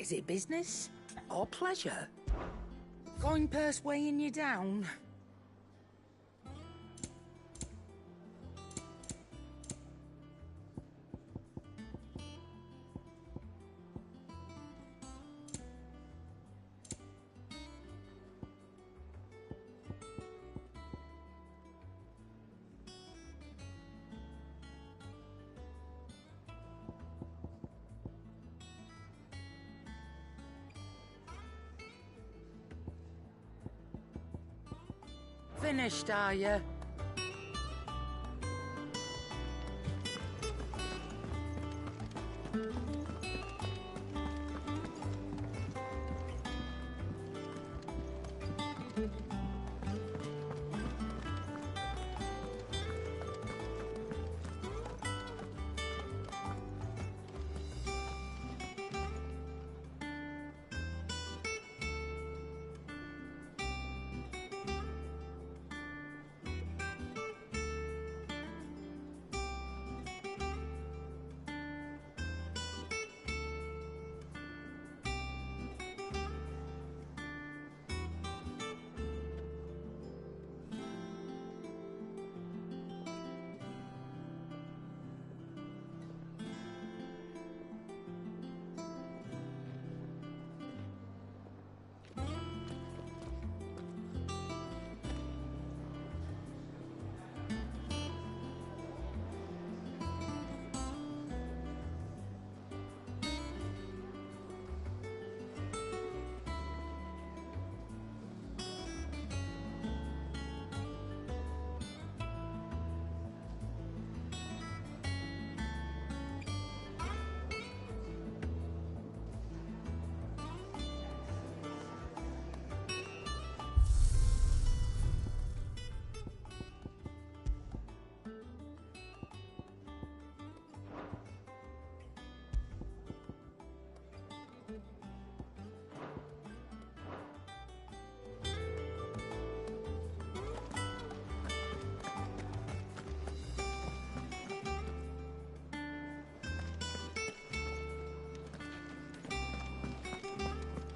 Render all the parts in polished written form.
Is it business or pleasure? Coin purse weighing you down? Finished, are you?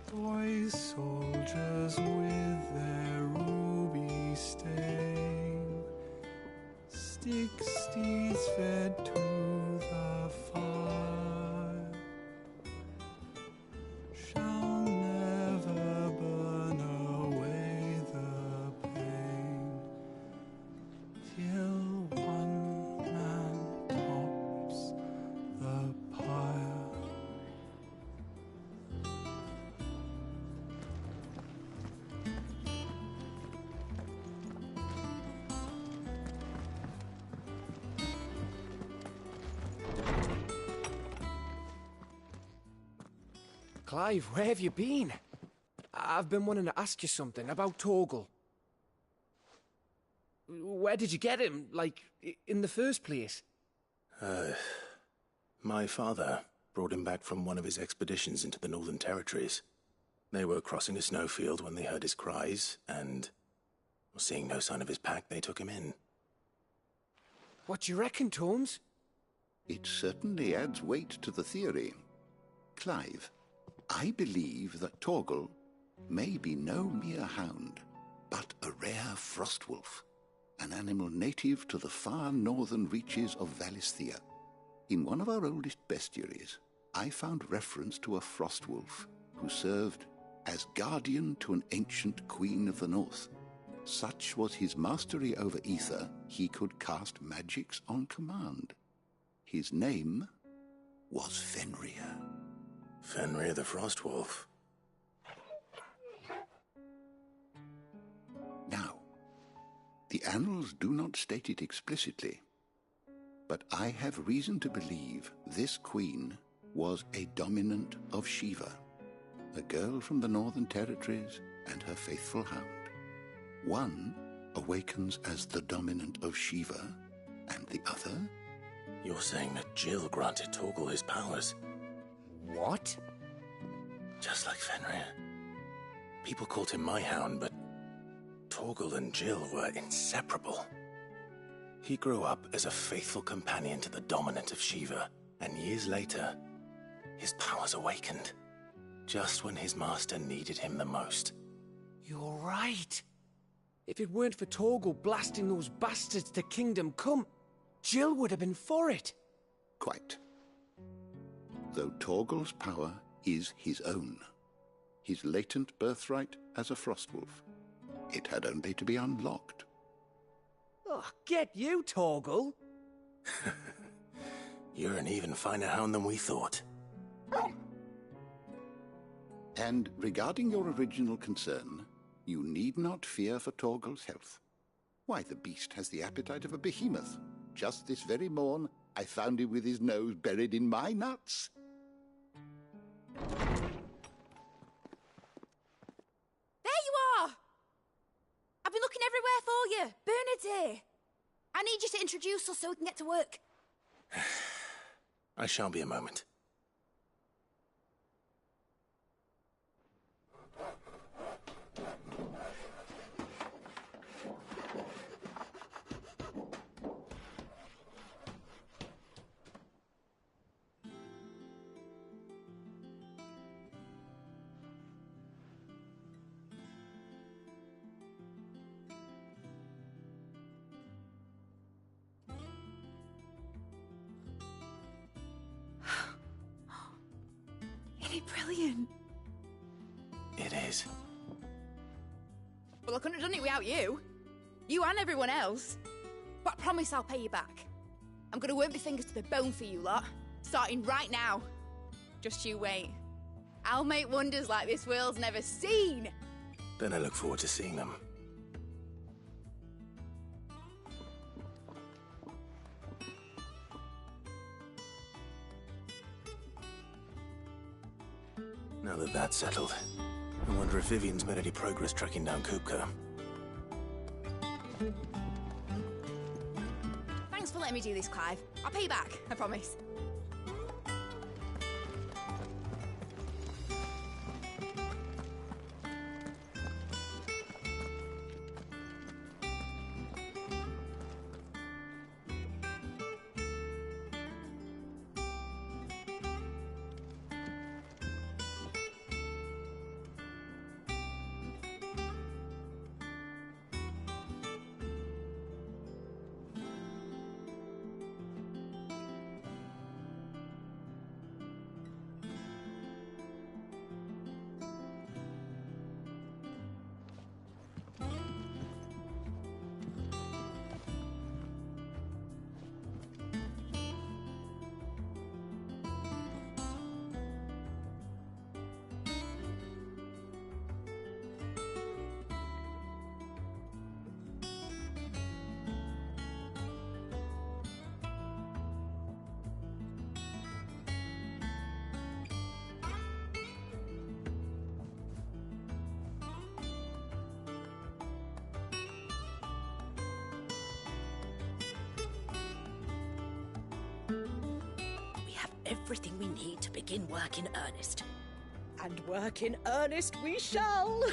Toy soldiers with their ruby stain, stick steeds fed to the fire, shall never burn away the pain, till one man tops the pyre. Clive, where have you been? I've been wanting to ask you something about Torgal. Where did you get him, like, in the first place? My father brought him back from one of his expeditions into the Northern Territories. They were crossing a snowfield when they heard his cries, and, seeing no sign of his pack, they took him in. What do you reckon, Tomes? It certainly adds weight to the theory. Clive, I believe that Torgal may be no mere hound, but a rare frostwolf, an animal native to the far northern reaches of Valisthea. In one of our oldest bestiaries, I found reference to a frostwolf who served as guardian to an ancient queen of the north. Such was his mastery over ether, he could cast magics on command. His name was Fenrir. Fenrir the Frostwolf. Now, the annals do not state it explicitly, but I have reason to believe this queen was a dominant of Shiva, a girl from the Northern Territories and her faithful hound. One awakens as the dominant of Shiva, and the other... You're saying that Jill granted Torgal his powers? What? Just like Fenrir. People called him my hound, but Torgal and Jill were inseparable. He grew up as a faithful companion to the dominant of Shiva, and years later, his powers awakened. just when his master needed him the most. You're right. If it weren't for Torgal blasting those bastards to Kingdom Come, Jill would have been for it. Quite. Though Torgal's power is his own, his latent birthright as a Frostwolf, it had only to be unlocked. Oh, get you, Torgal. You're an even finer hound than we thought. And regarding your original concern, you need not fear for Torgal's health. Why, the beast has the appetite of a behemoth. Just this very morn, I found him with his nose buried in my nuts. There you are! I've been looking everywhere for you. Bernard's here. I need you to introduce us so we can get to work. I shan't be a moment. Isn't it brilliant? It is. Well, I couldn't have done it without you. You and everyone else. But I promise I'll pay you back. I'm gonna work my fingers to the bone for you lot. Starting right now. Just you wait. I'll make wonders like this world's never seen. Then I look forward to seeing them. Now that that's settled, I wonder if Vivian's made any progress tracking down Kupka. Thanks for letting me do this, Clive. I'll pay you back, I promise. We have everything we need to begin work in earnest. And work in earnest we shall!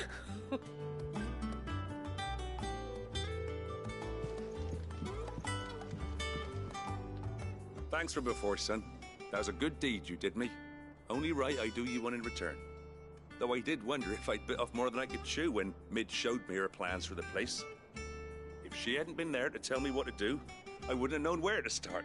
Thanks for before, son. That was a good deed you did me. Only right I do you one in return. Though I did wonder if I'd bit off more than I could chew when Mid showed me her plans for the place. If she hadn't been there to tell me what to do, I wouldn't have known where to start.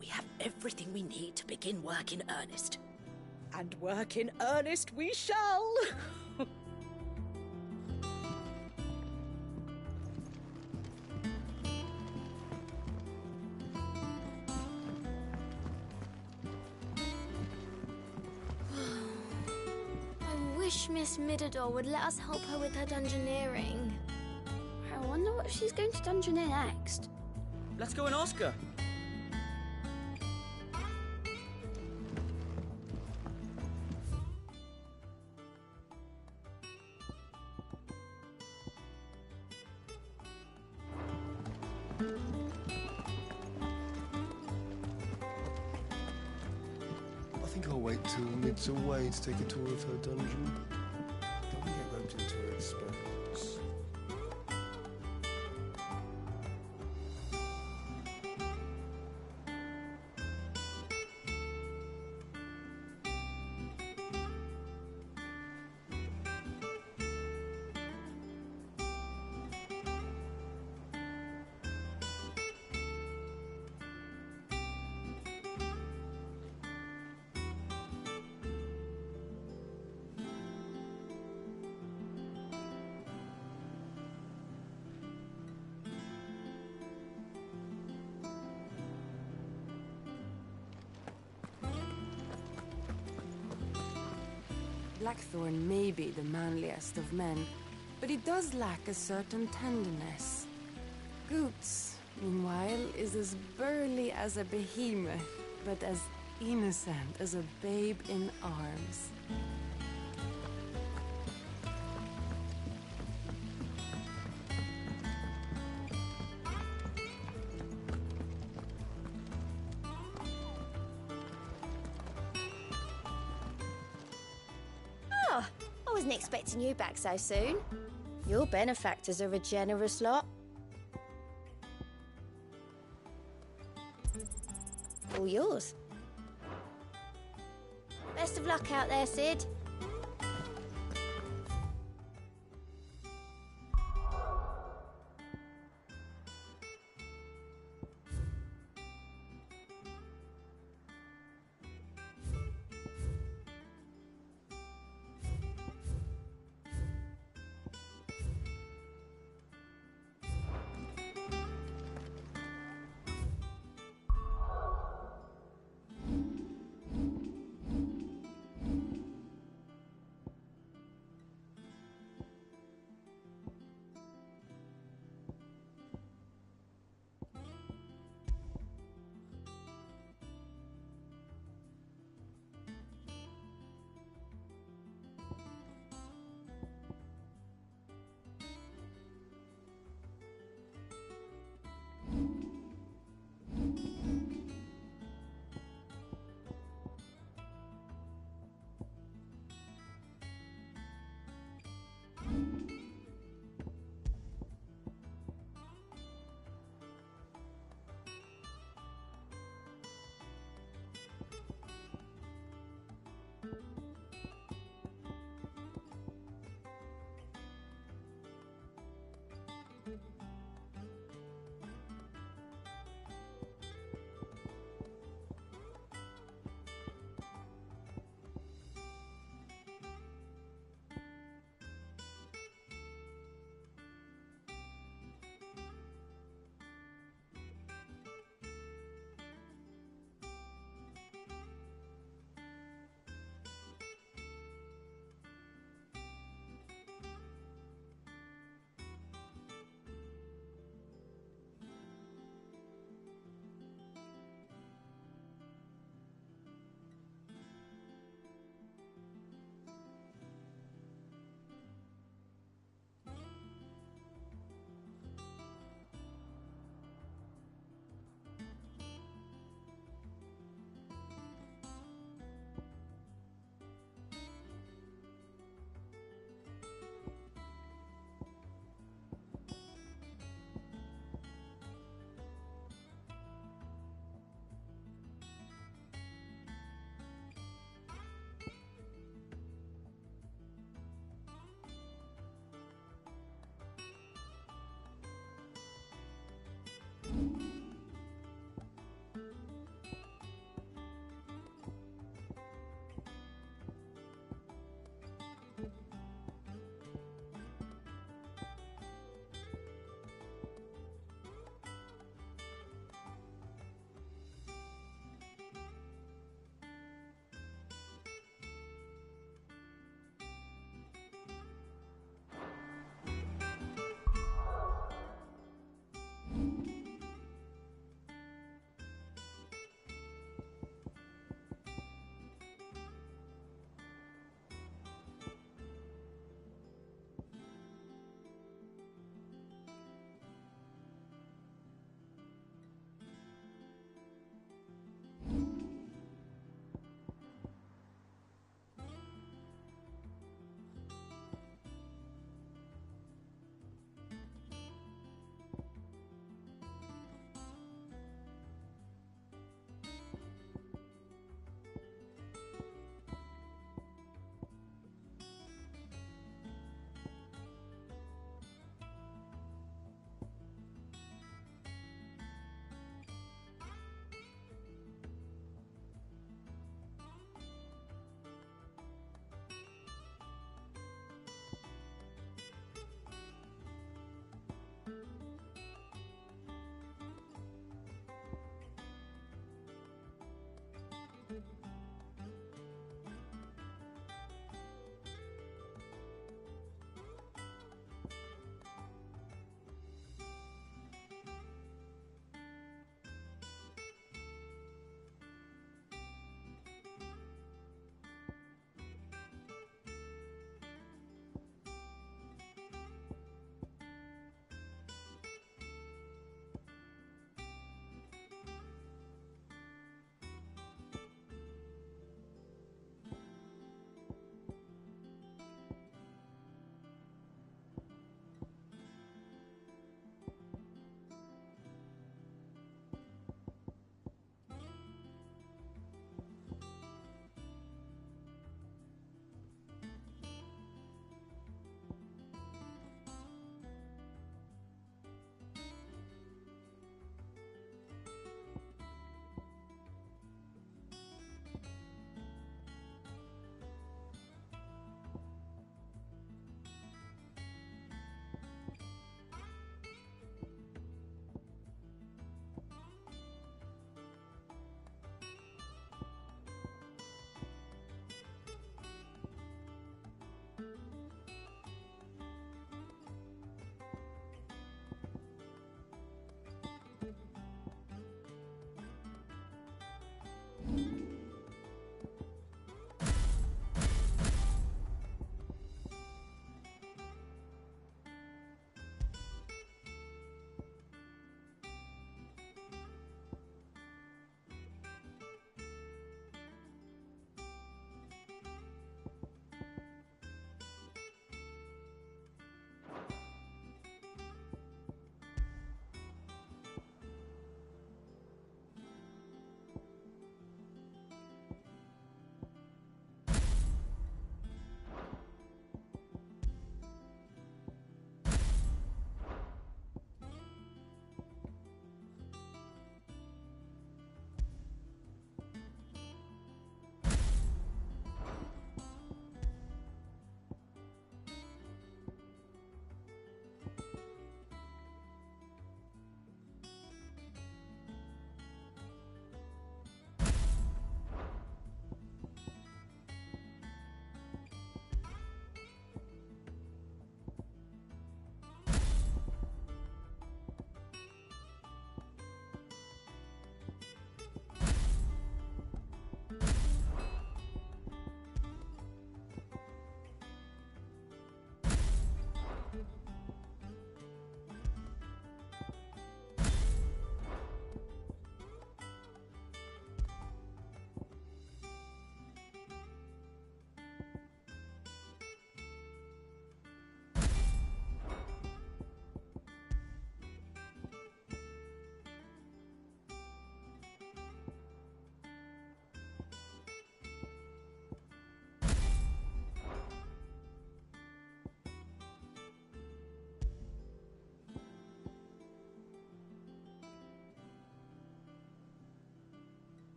We have everything we need to begin work in earnest. And work in earnest we shall! I wish Miss Midador would let us help her with her dungeoneering. I wonder what she's going to dungeoneer next. Let's go and ask her. I think I'll wait till Mid's away to take a tour of her dungeon. Blackthorn may be the manliest of men, but he does lack a certain tenderness. Goots, meanwhile, is as burly as a behemoth, but as innocent as a babe in arms. Oh, I wasn't expecting you back so soon. Your benefactors are a generous lot. All yours. Best of luck out there, Sid.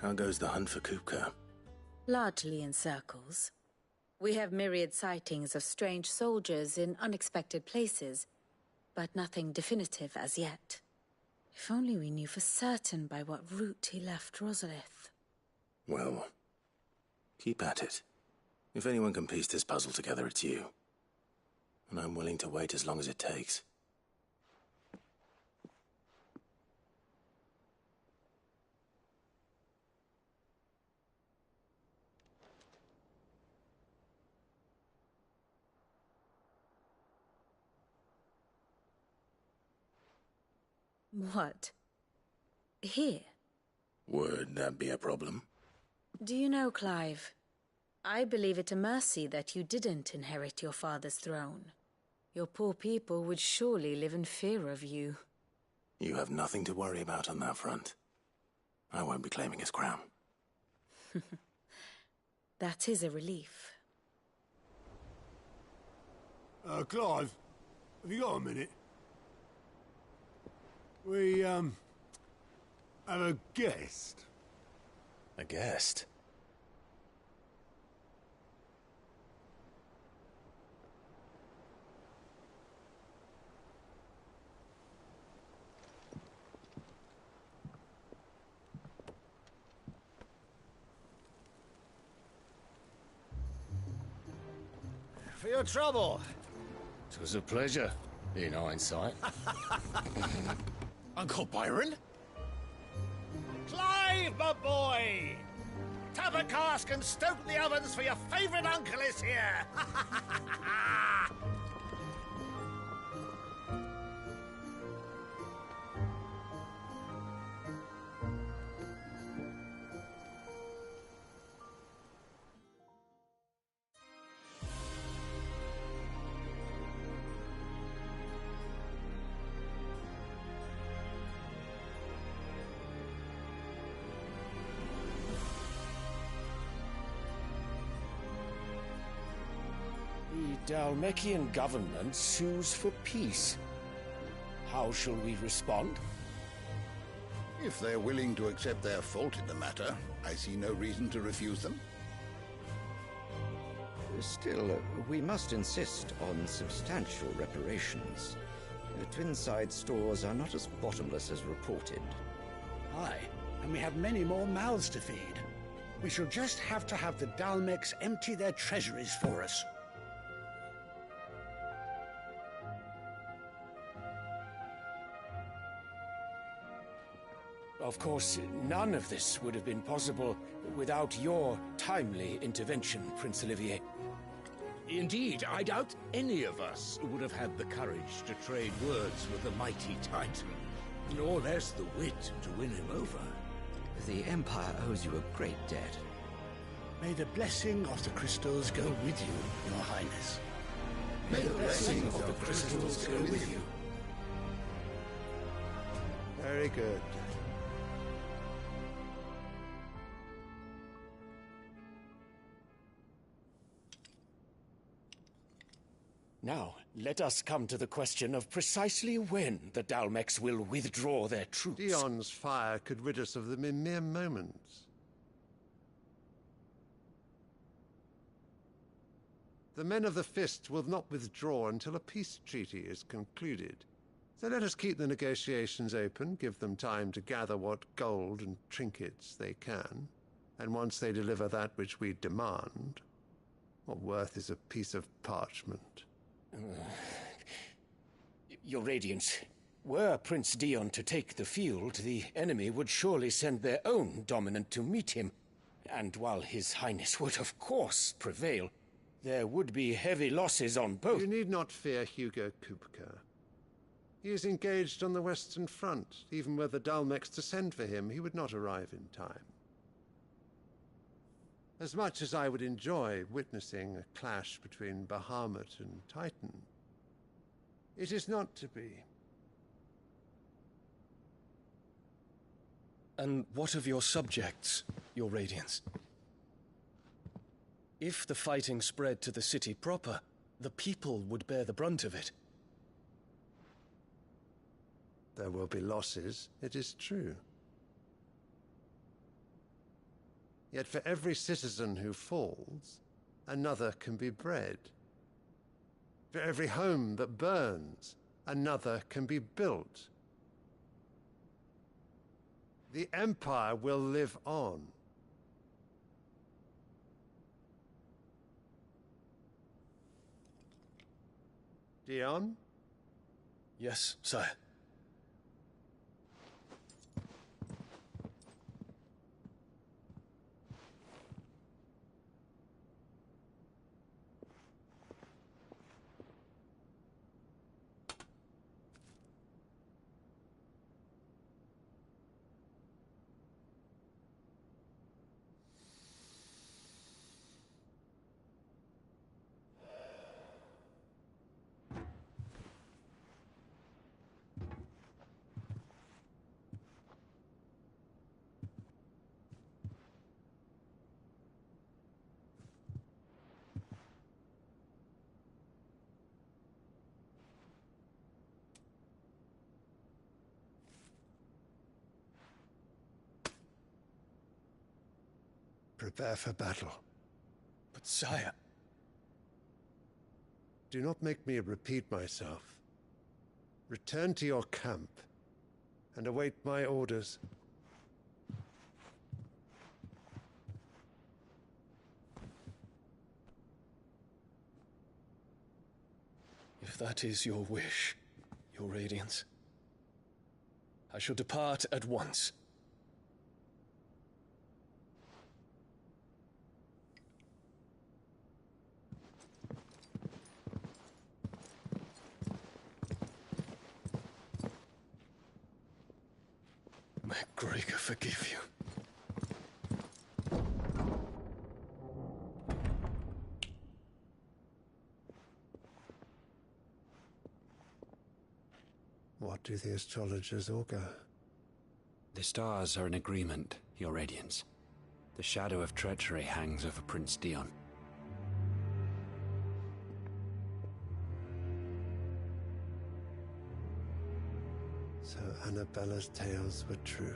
How goes the hunt for Kupka? Largely in circles. We have myriad sightings of strange soldiers in unexpected places, but nothing definitive as yet. If only we knew for certain by what route he left Rosalith. Well, keep at it. If anyone can piece this puzzle together, it's you. And I'm willing to wait as long as it takes. What? Here? Would that be a problem? Do you know, Clive, I believe it a mercy that you didn't inherit your father's throne. Your poor people would surely live in fear of you. You have nothing to worry about on that front. I won't be claiming his crown. That is a relief. Clive, have you got a minute? We, have a guest. A guest? For your trouble. It was a pleasure, in hindsight. Uncle Byron? Clive, my boy! Tap a cask and stoke the ovens, for your favourite uncle is here! The Dalmekian government sues for peace. How shall we respond? If they're willing to accept their fault in the matter, I see no reason to refuse them. Still, we must insist on substantial reparations. The Twinside stores are not as bottomless as reported. Aye, and we have many more mouths to feed. We shall just have to have the Dalmeks empty their treasuries for us. Of course, none of this would have been possible without your timely intervention, Prince Olivier. Indeed, I doubt any of us would have had the courage to trade words with the mighty Titan, nor less the wit to win him over. The Empire owes you a great debt. May the blessing of the crystals go with you, Your Highness. May the blessing of the crystals go with you. Very good. Now, let us come to the question of precisely when the Dalmeks will withdraw their troops. Dion's fire could rid us of them in mere moments. The men of the Fist will not withdraw until a peace treaty is concluded. So let us keep the negotiations open, give them time to gather what gold and trinkets they can, and once they deliver that which we demand, what worth is a piece of parchment? Your Radiance, were Prince Dion to take the field, the enemy would surely send their own dominant to meet him. And while His Highness would of course prevail, there would be heavy losses on both. You need not fear Hugo Kupka. He is engaged on the Western Front. Even were the Dalmeks to send for him, he would not arrive in time. As much as I would enjoy witnessing a clash between Bahamut and Titan, it is not to be. And what of your subjects, Your Radiance? If the fighting spread to the city proper, the people would bear the brunt of it. There will be losses, it is true. Yet for every citizen who falls, another can be bred. For every home that burns, another can be built. The Empire will live on. Dion? Yes, sire. Prepare for battle. But sire... Do not make me repeat myself. Return to your camp and await my orders. If that is your wish, your Radiance, I shall depart at once. May Gregor forgive you. What do the astrologers augur? The stars are in agreement, Your Radiance. The shadow of treachery hangs over Prince Dion. So Annabella's tales were true.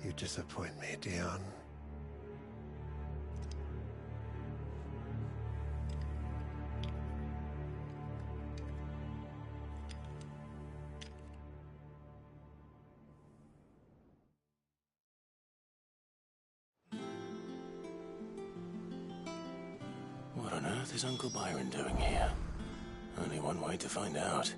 You disappoint me, Dion. What on earth is Uncle Byron doing here? Only one way to find out.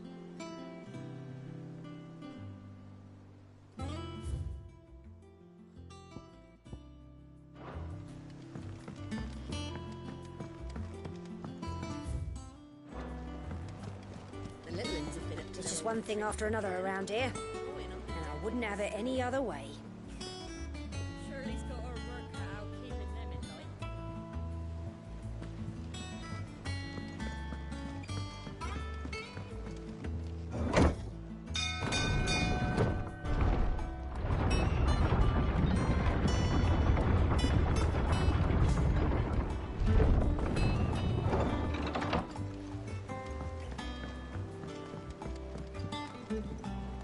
It's just one thing after another around here, and I wouldn't have it any other way. Shirley's got her work cut out keeping them in line.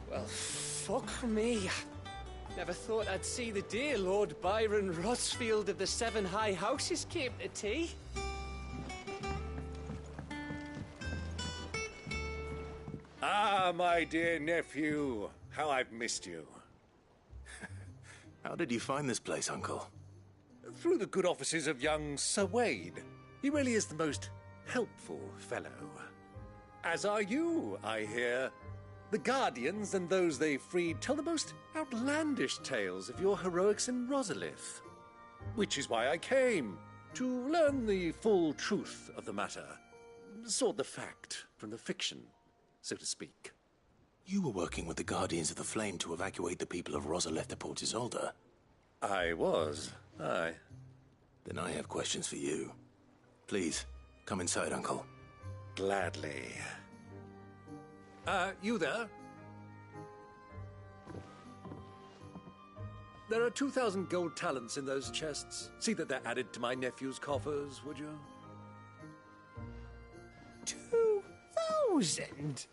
Well, fuck me. Never thought I'd see the day Lord Byron Rosfield of the Seven High Houses came to tea. Ah, my dear nephew. How I've missed you. How did you find this place, Uncle? Through the good offices of young Sir Wade. He really is the most helpful fellow. As are you, I hear. The Guardians and those they freed tell the most outlandish tales of your heroics in Rosalith. Which is why I came, to learn the full truth of the matter. Sort the fact from the fiction, so to speak. You were working with the Guardians of the Flame to evacuate the people of Rosalith to Port Isolde. I was, aye. Then I have questions for you. Please, come inside, Uncle. Gladly. You there? There are 2,000 gold talents in those chests. See that they're added to my nephew's coffers, would you? 2,000?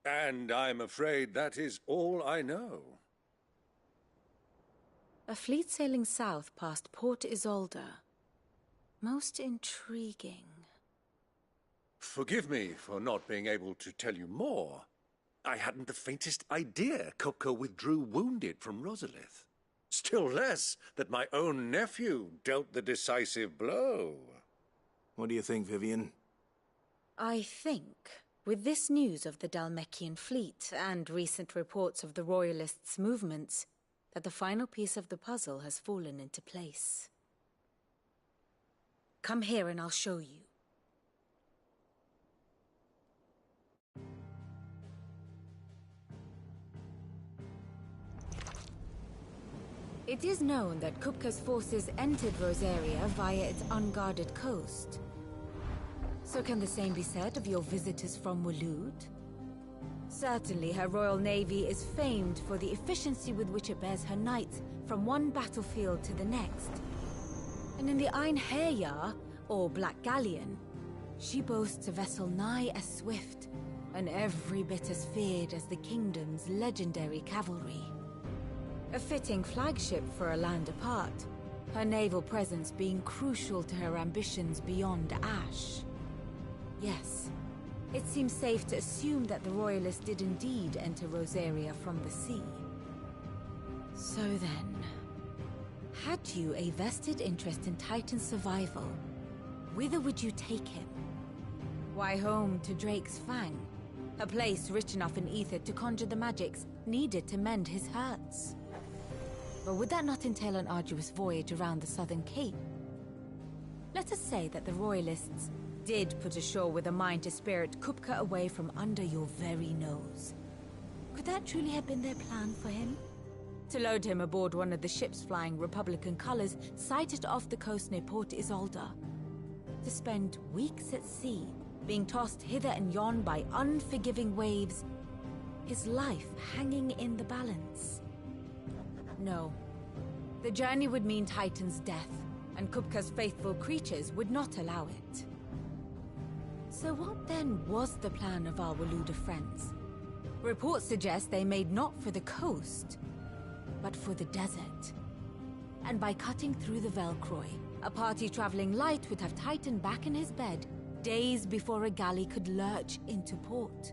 And I'm afraid that is all I know. A fleet sailing south past Port Isolde. Most intriguing. Forgive me for not being able to tell you more. I hadn't the faintest idea Kupka withdrew wounded from Rosalith. Still less that my own nephew dealt the decisive blow. What do you think, Vivian? I think, with this news of the Dhalmekian fleet and recent reports of the Royalists' movements, that the final piece of the puzzle has fallen into place. Come here and I'll show you. It is known that Kupka's forces entered Rosaria via its unguarded coast. So can the same be said of your visitors from Waloed? Certainly her Royal Navy is famed for the efficiency with which it bears her knights from one battlefield to the next. And in the Einherjar, or Black Galleon, she boasts a vessel nigh as swift and every bit as feared as the kingdom's legendary cavalry. A fitting flagship for a land apart, her naval presence being crucial to her ambitions beyond Ash. Yes, it seems safe to assume that the Royalists did indeed enter Rosaria from the sea. So then, had you a vested interest in Titan's survival, whither would you take him? Why, home to Drake's Fang, a place rich enough in ether to conjure the magics needed to mend his hurts. But would that not entail an arduous voyage around the southern cape? Let us say that the Royalists did put ashore with a mind to spirit Kupka away from under your very nose. Could that truly have been their plan for him? To load him aboard one of the ships flying Republican colors sighted off the coast near Port Isolde? To spend weeks at sea, being tossed hither and yon by unforgiving waves, his life hanging in the balance? No. The journey would mean Titan's death, and Kupka's faithful creatures would not allow it. So what then was the plan of our Waluda friends? Reports suggest they made not for the coast, but for the desert. And by cutting through the Velcroy, a party traveling light would have Titan back in his bed days before a galley could lurch into port.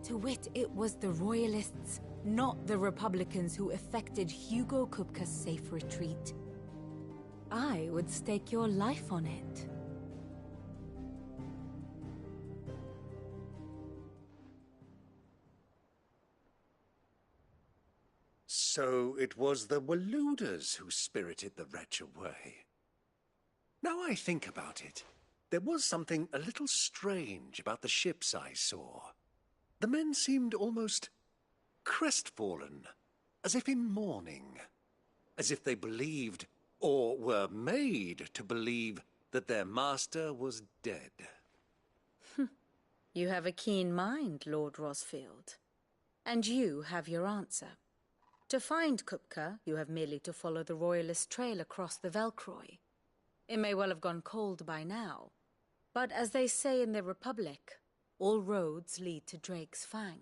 To wit, it was the Royalists, not the Republicans, who effected Hugo Kupka's safe retreat. I would stake your life on it. So it was the Waludas who spirited the wretch away. Now I think about it, there was something a little strange about the ships I saw. The men seemed almost crestfallen, as if in mourning, as if they believed, or were made to believe, that their master was dead. You have a keen mind, Lord Rosfield. And you have your answer. To find Kupka, you have merely to follow the Royalist trail across the Velcroy. It may well have gone cold by now, but as they say in the Republic, all roads lead to Drake's Fang.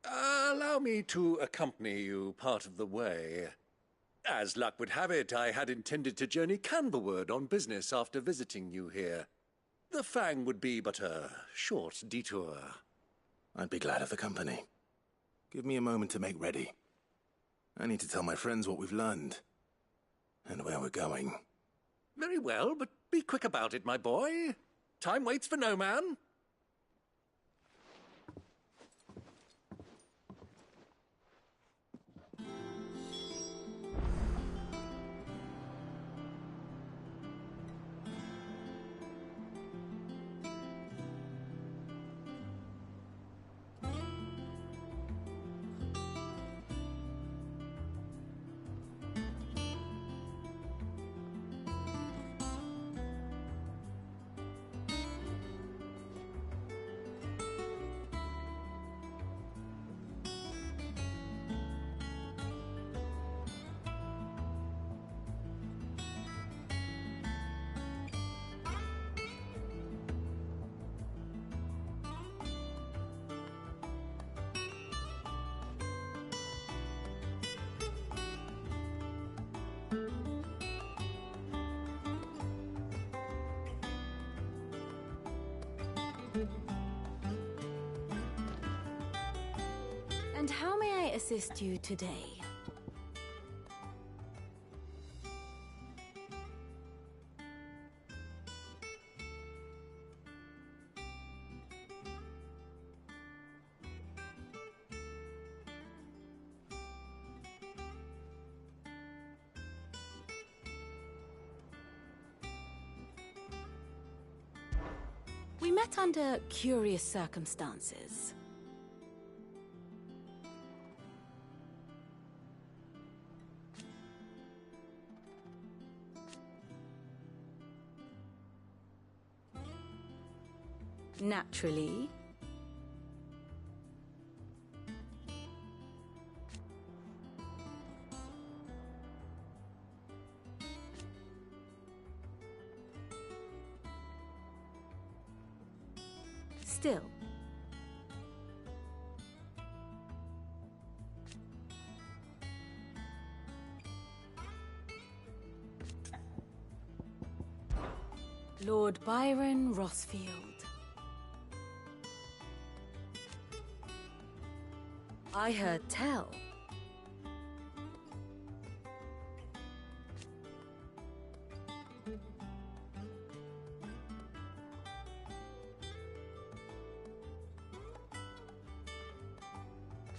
Allow me to accompany you part of the way. As luck would have it, I had intended to journey Canberward on business after visiting you here. The Fang would be but a short detour. I'd be glad of the company. Give me a moment to make ready. I need to tell my friends what we've learned, and where we're going. Very well, but be quick about it, my boy. Time waits for no man. And how may I assist you today? We met under curious circumstances. Naturally. Still. Lord Byron Rossfield. I heard tell.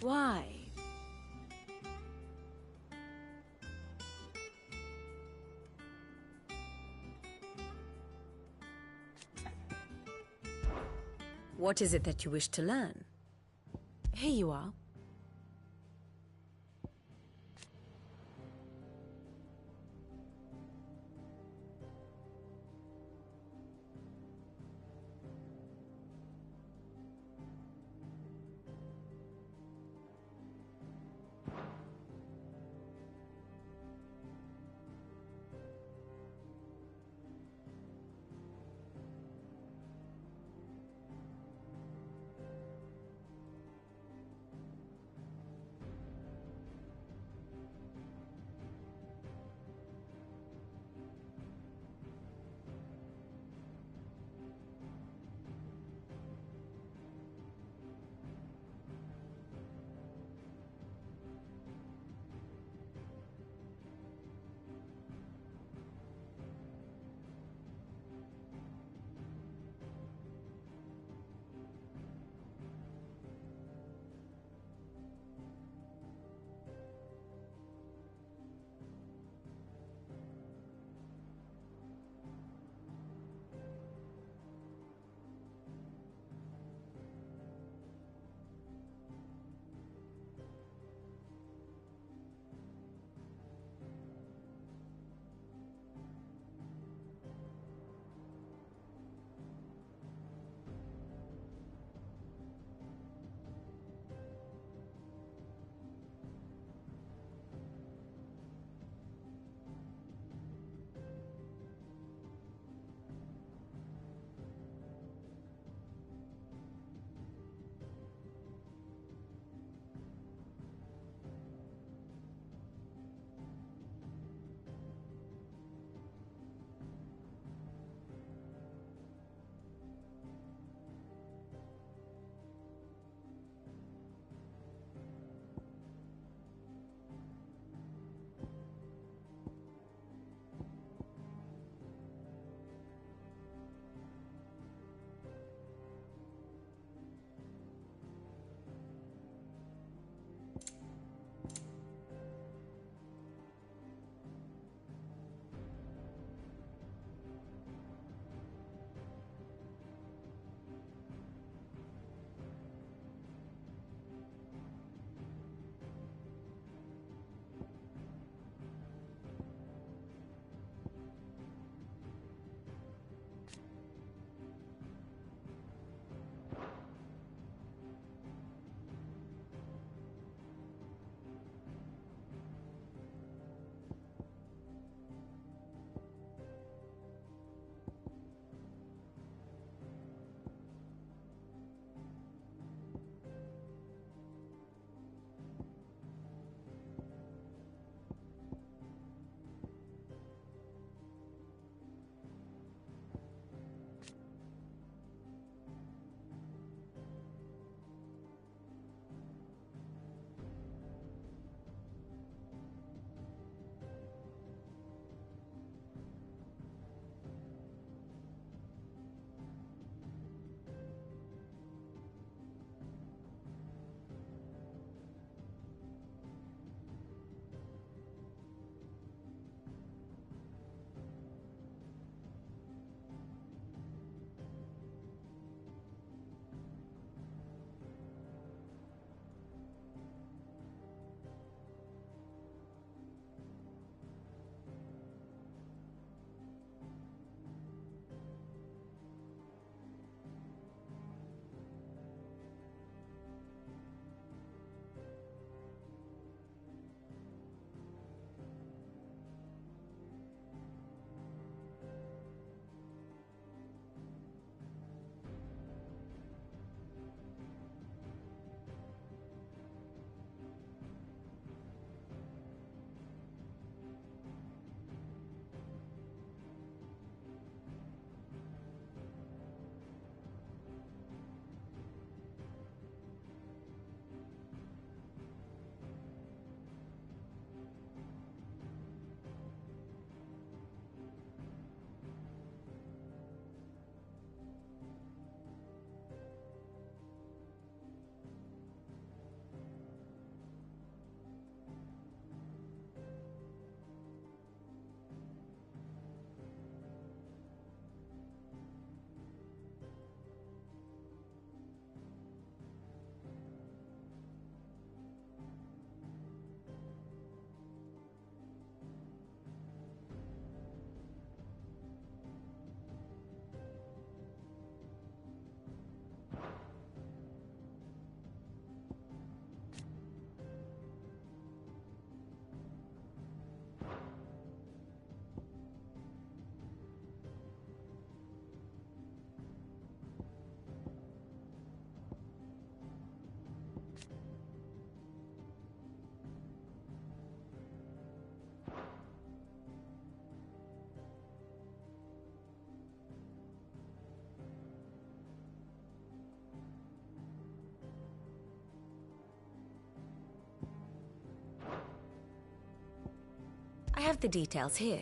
Why? What is it that you wish to learn? Here you are. the details here.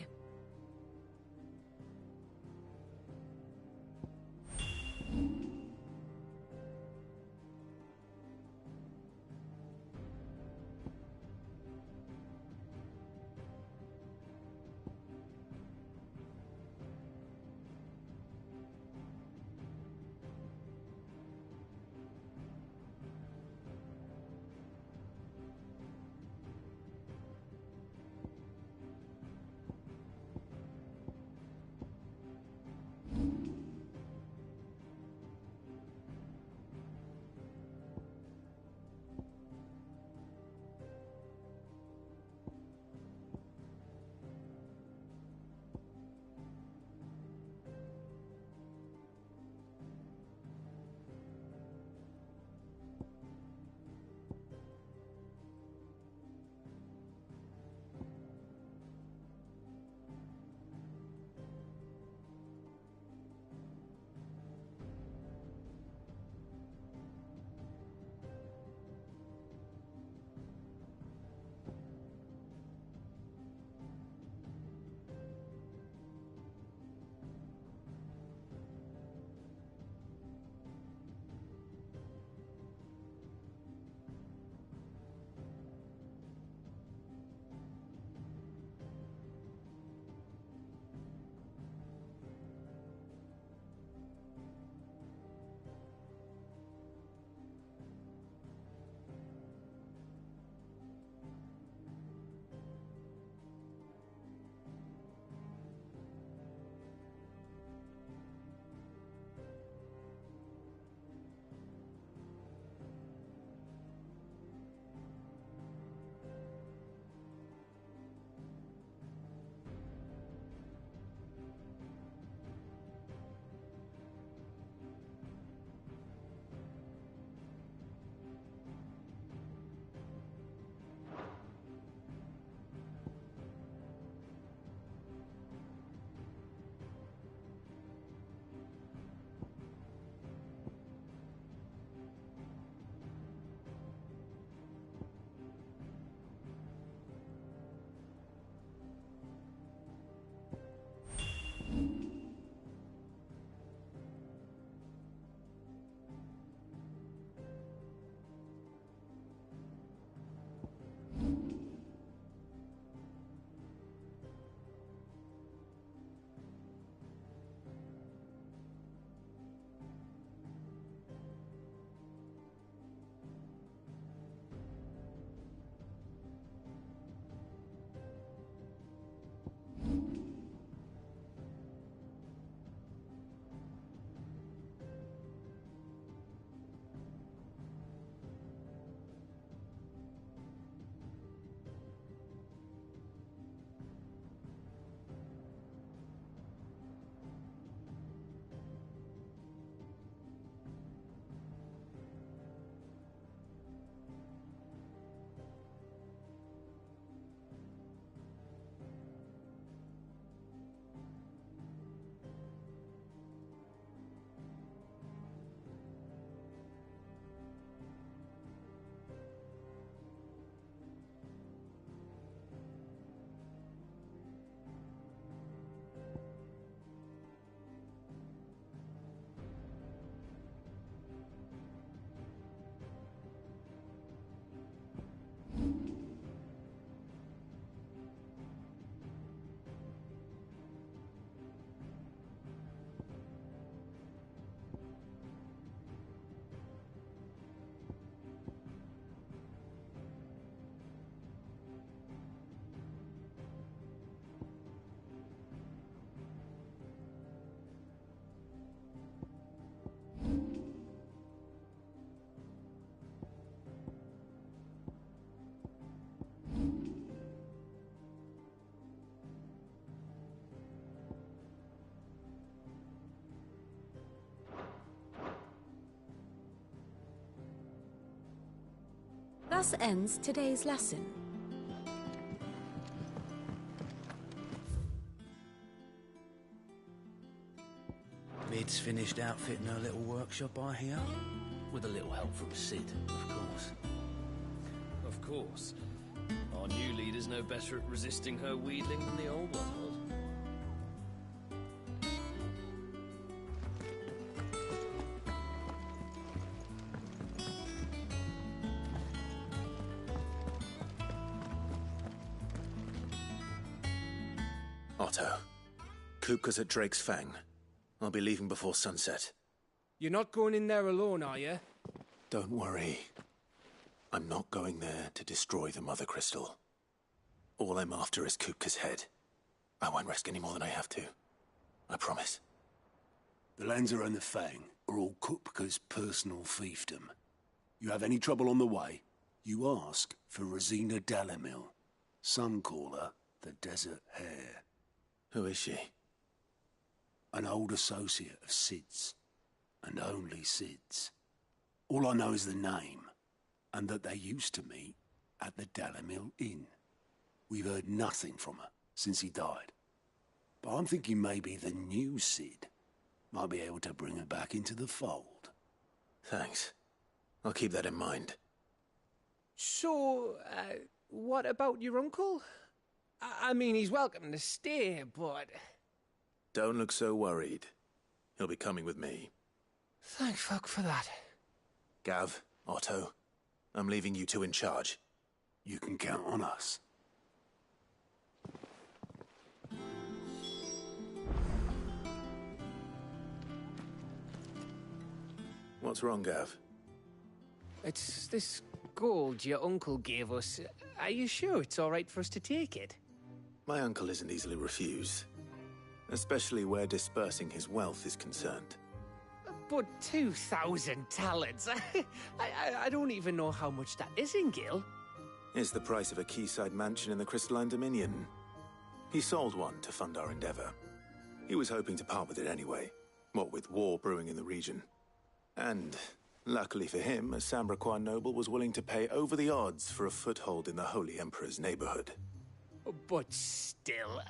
Thus ends today's lesson. Mid's finished outfitting her little workshop, I hear. With a little help from Sid, of course. Of course. Our new leader's no better at resisting her wheedling than the old one was. Otto, Kupka's at Drake's Fang. I'll be leaving before sunset. You're not going in there alone, are you? Don't worry. I'm not going there to destroy the Mother Crystal. All I'm after is Kupka's head. I won't risk any more than I have to. I promise. The Lanza and the Fang are all Kupka's personal fiefdom. You have any trouble on the way, you ask for Rosina Dalamil. Some call her the Desert Hare. Who is she? An old associate of Sid's. And only Sid's. All I know is the name, and that they used to meet at the Dalamil Inn. We've heard nothing from her since he died. But I'm thinking maybe the new Sid might be able to bring her back into the fold. Thanks. I'll keep that in mind. So, what about your uncle? I mean, he's welcome to stay, but... Don't look so worried. He'll be coming with me. Thank fuck for that. Gav, Otto, I'm leaving you two in charge. You can count on us. What's wrong, Gav? It's this gold your uncle gave us. Are you sure it's all right for us to take it? My uncle isn't easily refused. Especially where dispersing his wealth is concerned. But 2,000 talents? I don't even know how much that is in Gil. It's the price of a quayside mansion in the Crystalline Dominion. He sold one to fund our endeavor. He was hoping to part with it anyway, what with war brewing in the region. And, luckily for him, a Sambraquan noble was willing to pay over the odds for a foothold in the Holy Emperor's neighborhood. But still,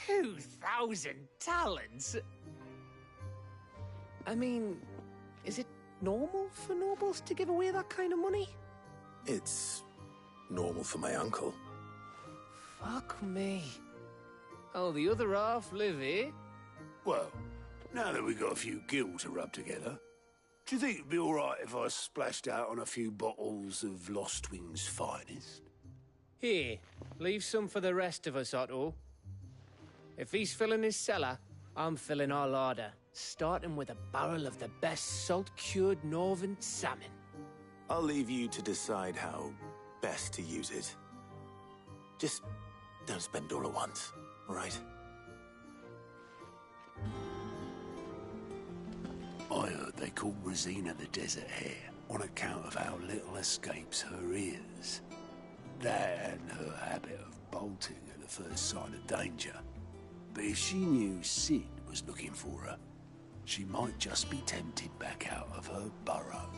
2,000 talents? I mean, is it normal for nobles to give away that kind of money? It's normal for my uncle. Fuck me. Oh, the other half live, eh? Well, now that we've got a few gil to rub together, do you think it'd be all right if I splashed out on a few bottles of Lost Wing's finest? Here, leave some for the rest of us, Otto. If he's filling his cellar, I'm filling our larder, starting with a barrel of the best salt-cured northern salmon. I'll leave you to decide how best to use it. Just don't spend all at once, all right? I heard they call Rosina the Desert Hare on account of how little escapes her ears. That and her habit of bolting at the first sign of danger. But if she knew Sid was looking for her, she might just be tempted back out of her burrow.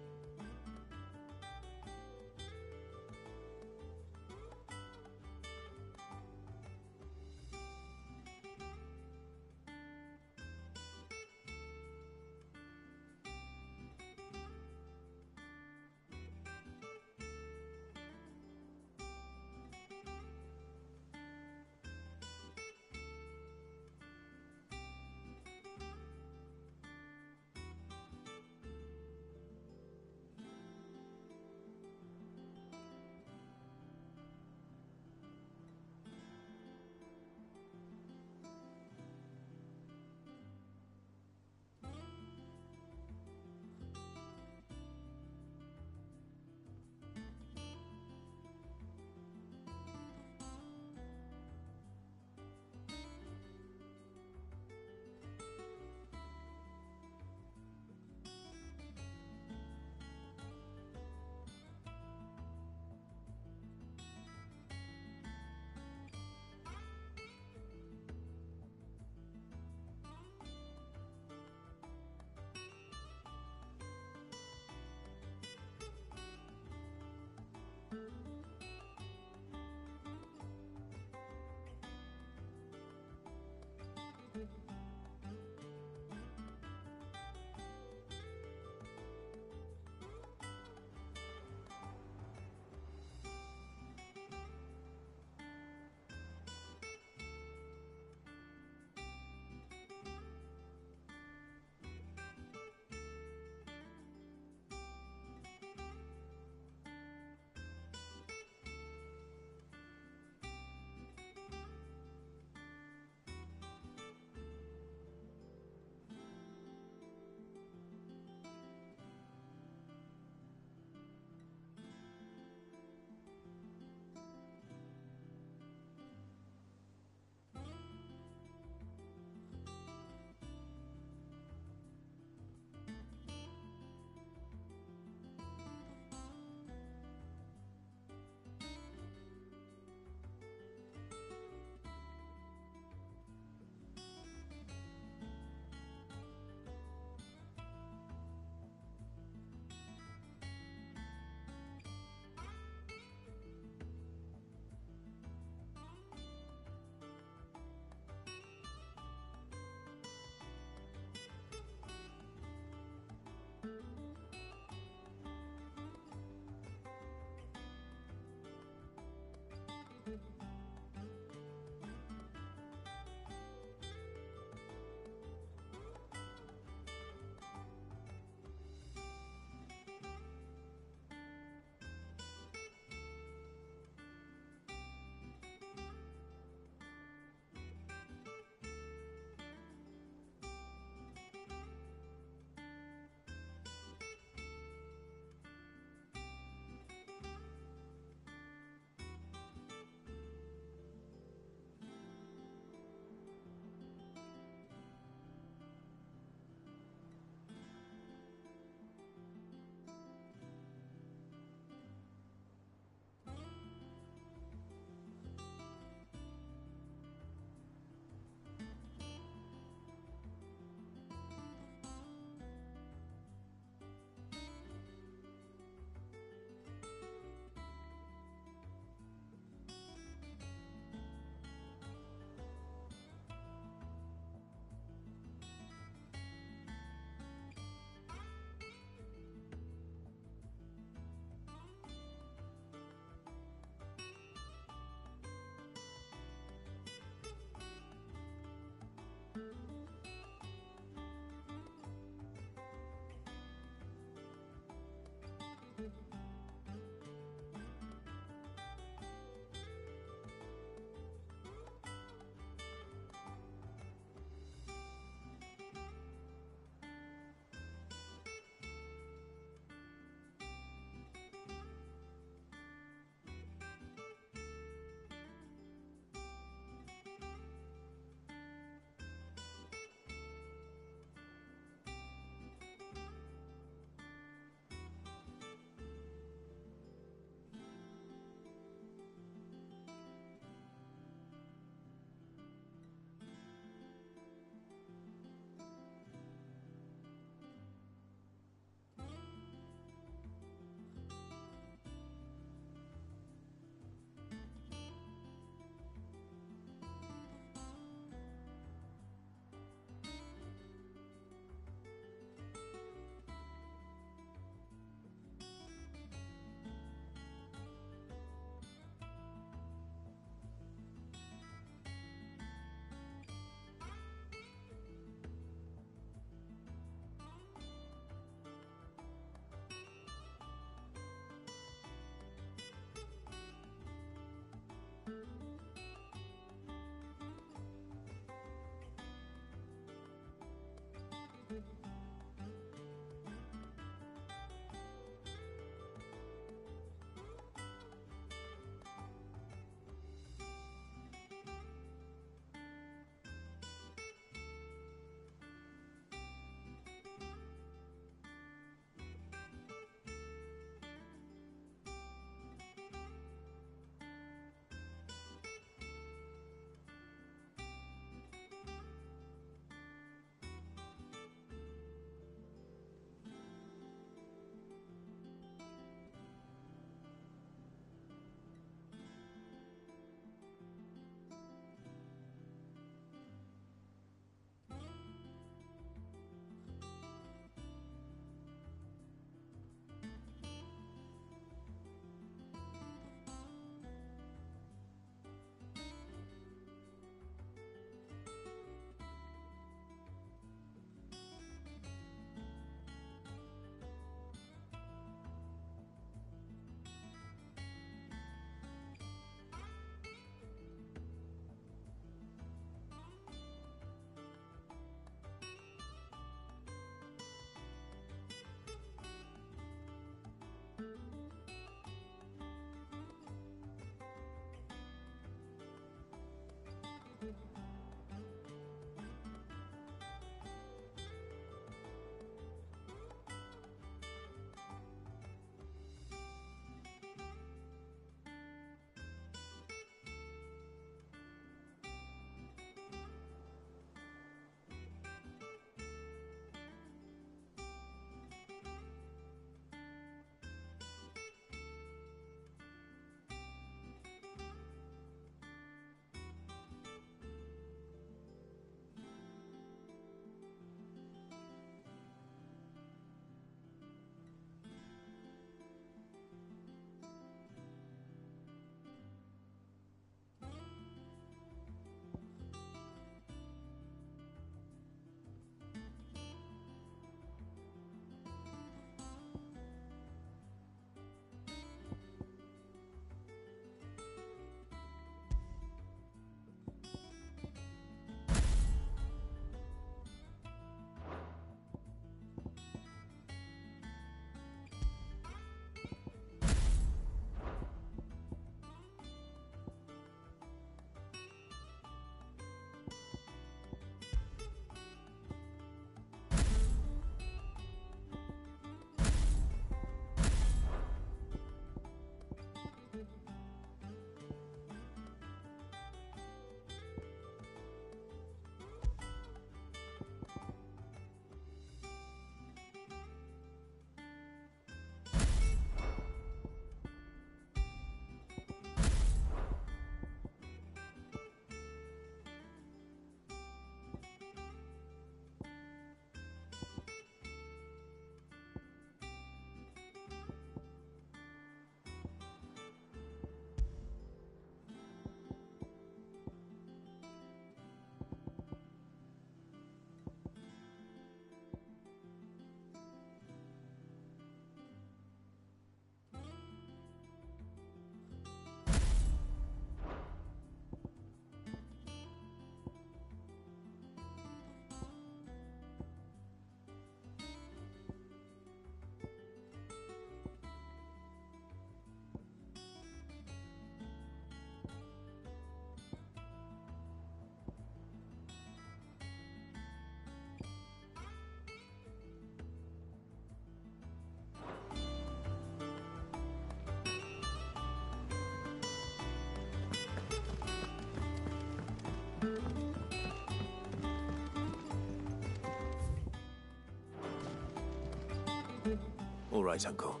All right, Uncle.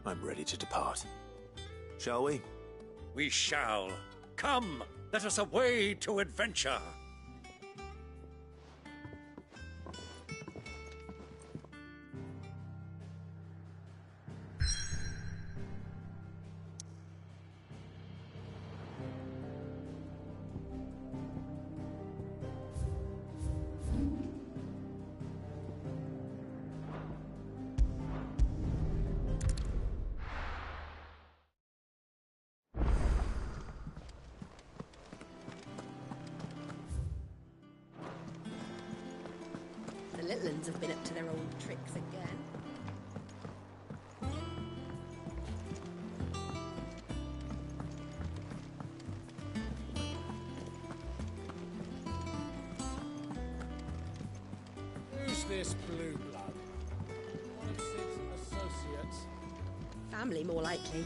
I'm ready to depart. Shall we? We shall. Come, let us away to adventure. The little uns have been up to their old tricks again. Who's this blue blood? One of Sid's associates? Family, more likely.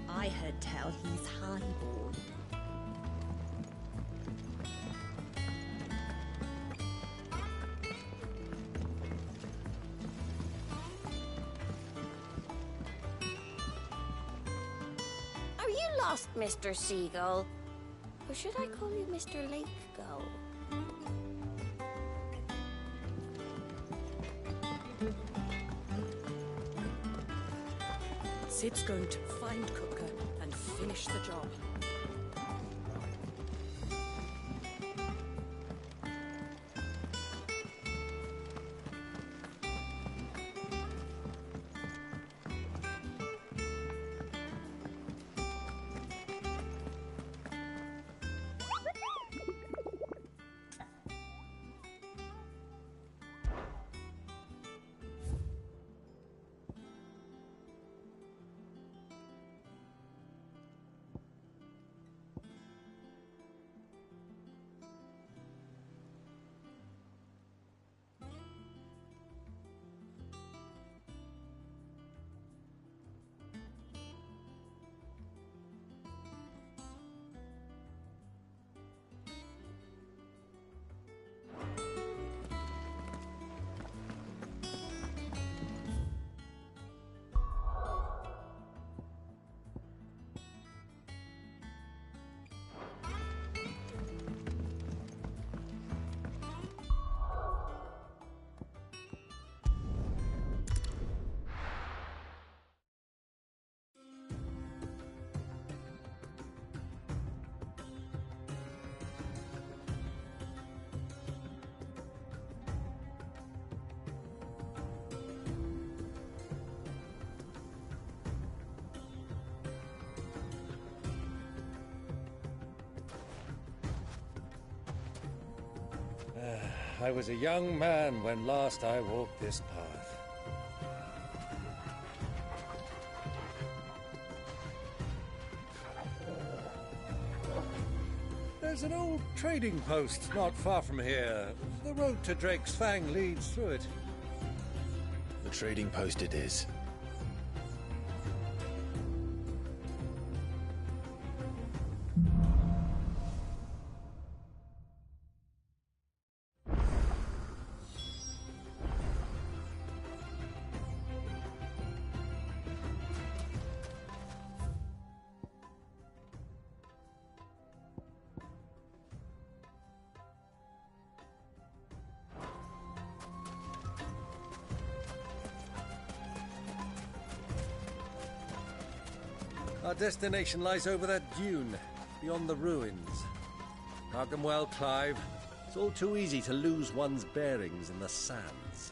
I heard tell he's highborn. Are you lost, Mr. Seagull? Or should I call you Mr. Lake Gull? Sid's going to find Cooker and finish the job. I was a young man when last I walked this path. There's an old trading post not far from here. The road to Drake's Fang leads through it. The trading post it is. Our destination lies over that dune, beyond the ruins. Mark them well, Clive. It's all too easy to lose one's bearings in the sands.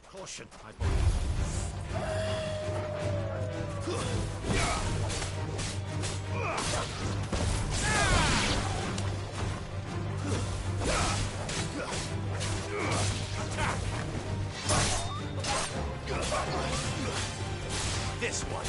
Caution, I believe. this one.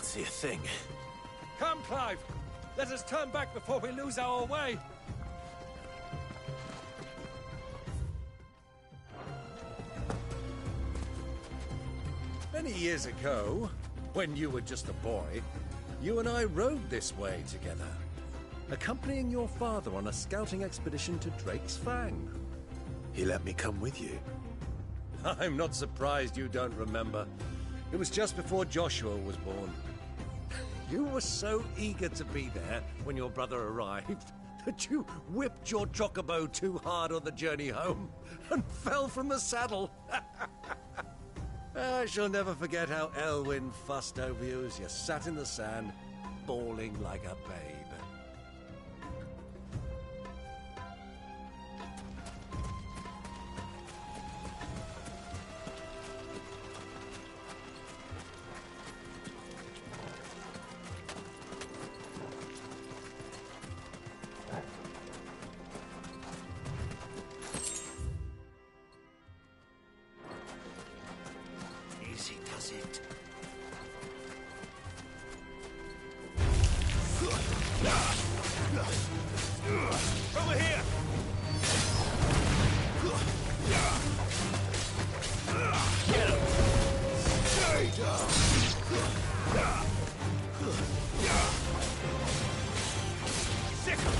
See a thing. Come, Clive! Let us turn back before we lose our way! Many years ago, when you were just a boy, you and I rode this way together, accompanying your father on a scouting expedition to Drake's Fang. He let me come with you. I'm not surprised you don't remember. It was just before Joshua was born. You were so eager to be there when your brother arrived that you whipped your chocobo too hard on the journey home and fell from the saddle. I shall never forget how Elwyn fussed over you as you sat in the sand, bawling like a babe. Over here! Get him! Stay down! Sick him!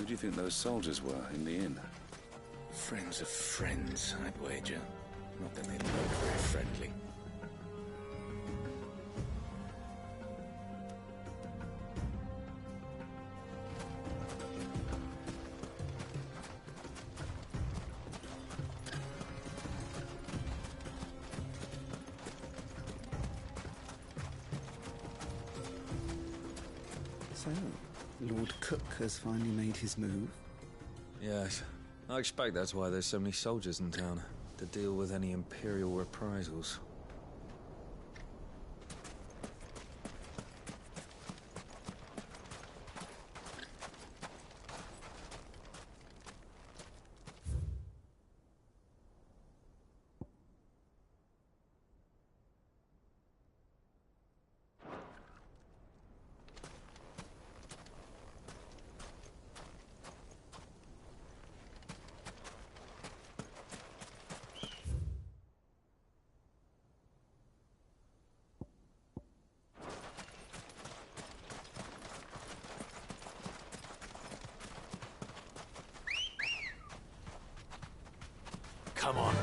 do you think those soldiers were in the inn? Friends of friends, I'd wager. Not that they look very friendly. So, Lord Cook has finally made his move? Yes. I expect that's why there's so many soldiers in town, to deal with any Imperial reprisals. Come on.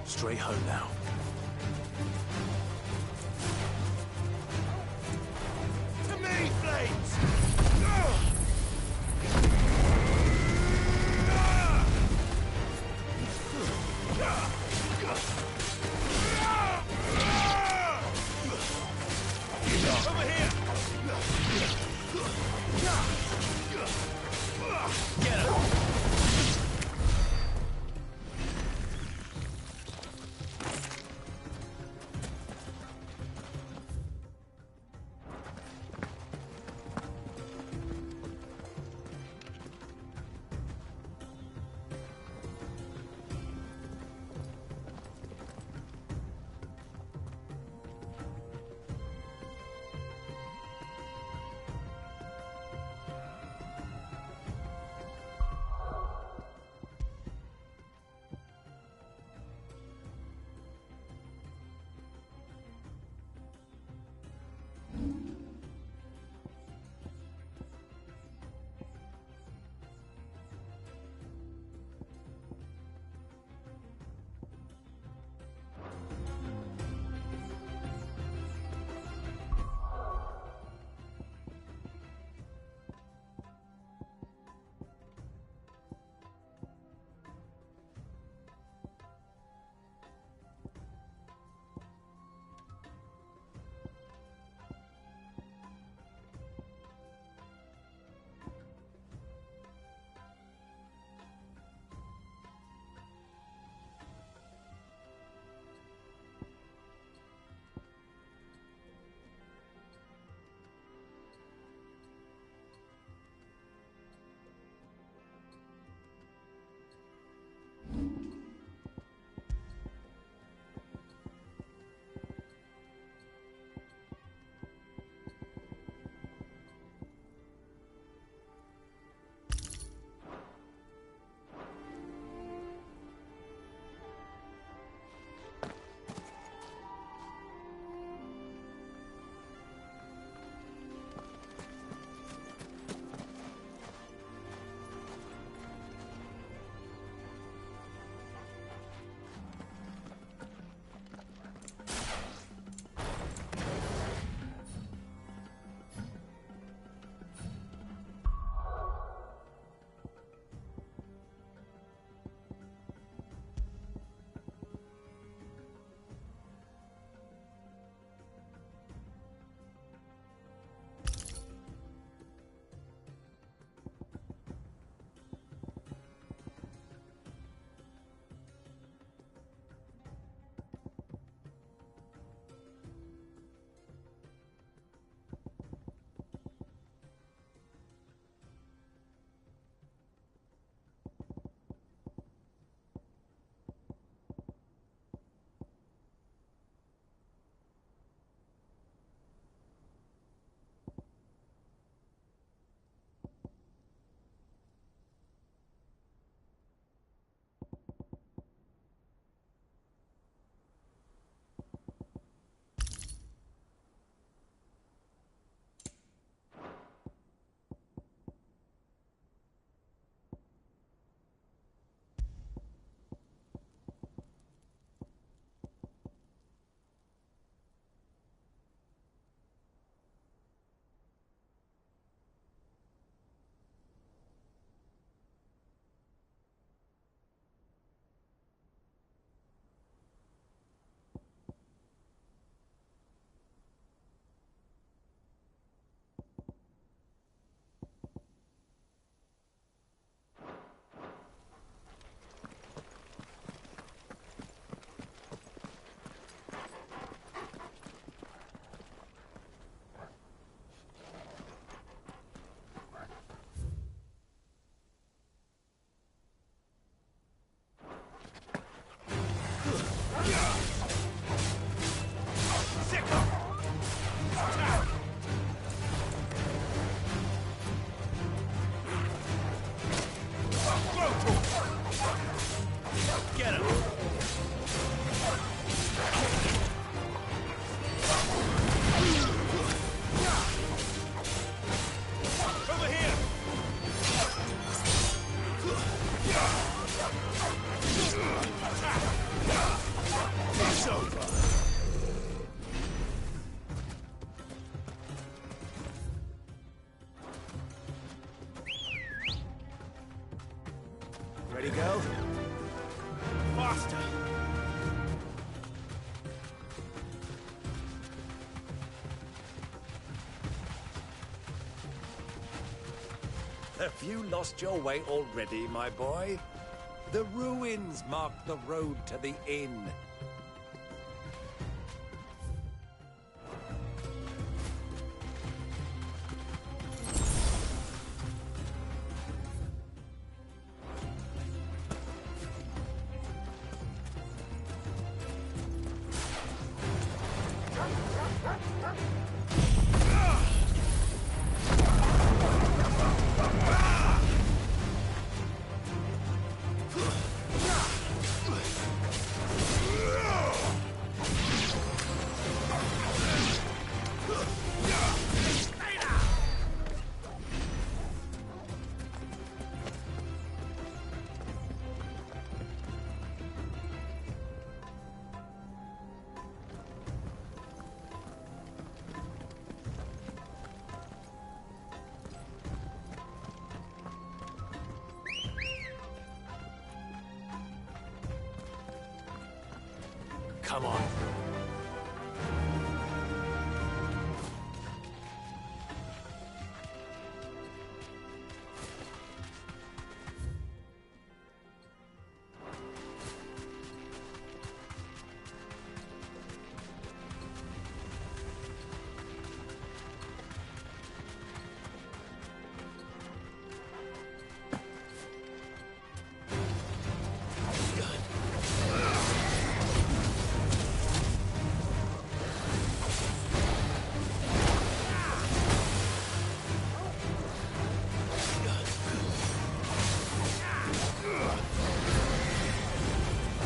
Straight home now. To me, Flames! Over here! Get him! Get him! Over here! It's over. Ready, go? Faster! Have you lost your way already, my boy? The ruins mark the road to the inn. Come on.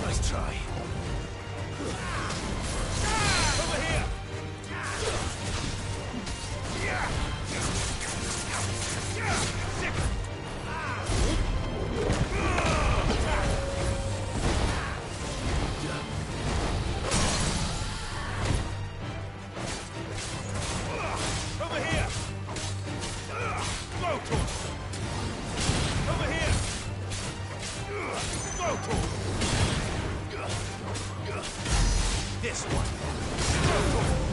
Nice try. Over here! Over here! Go to him! Over here! Go to him! This one! Go to him!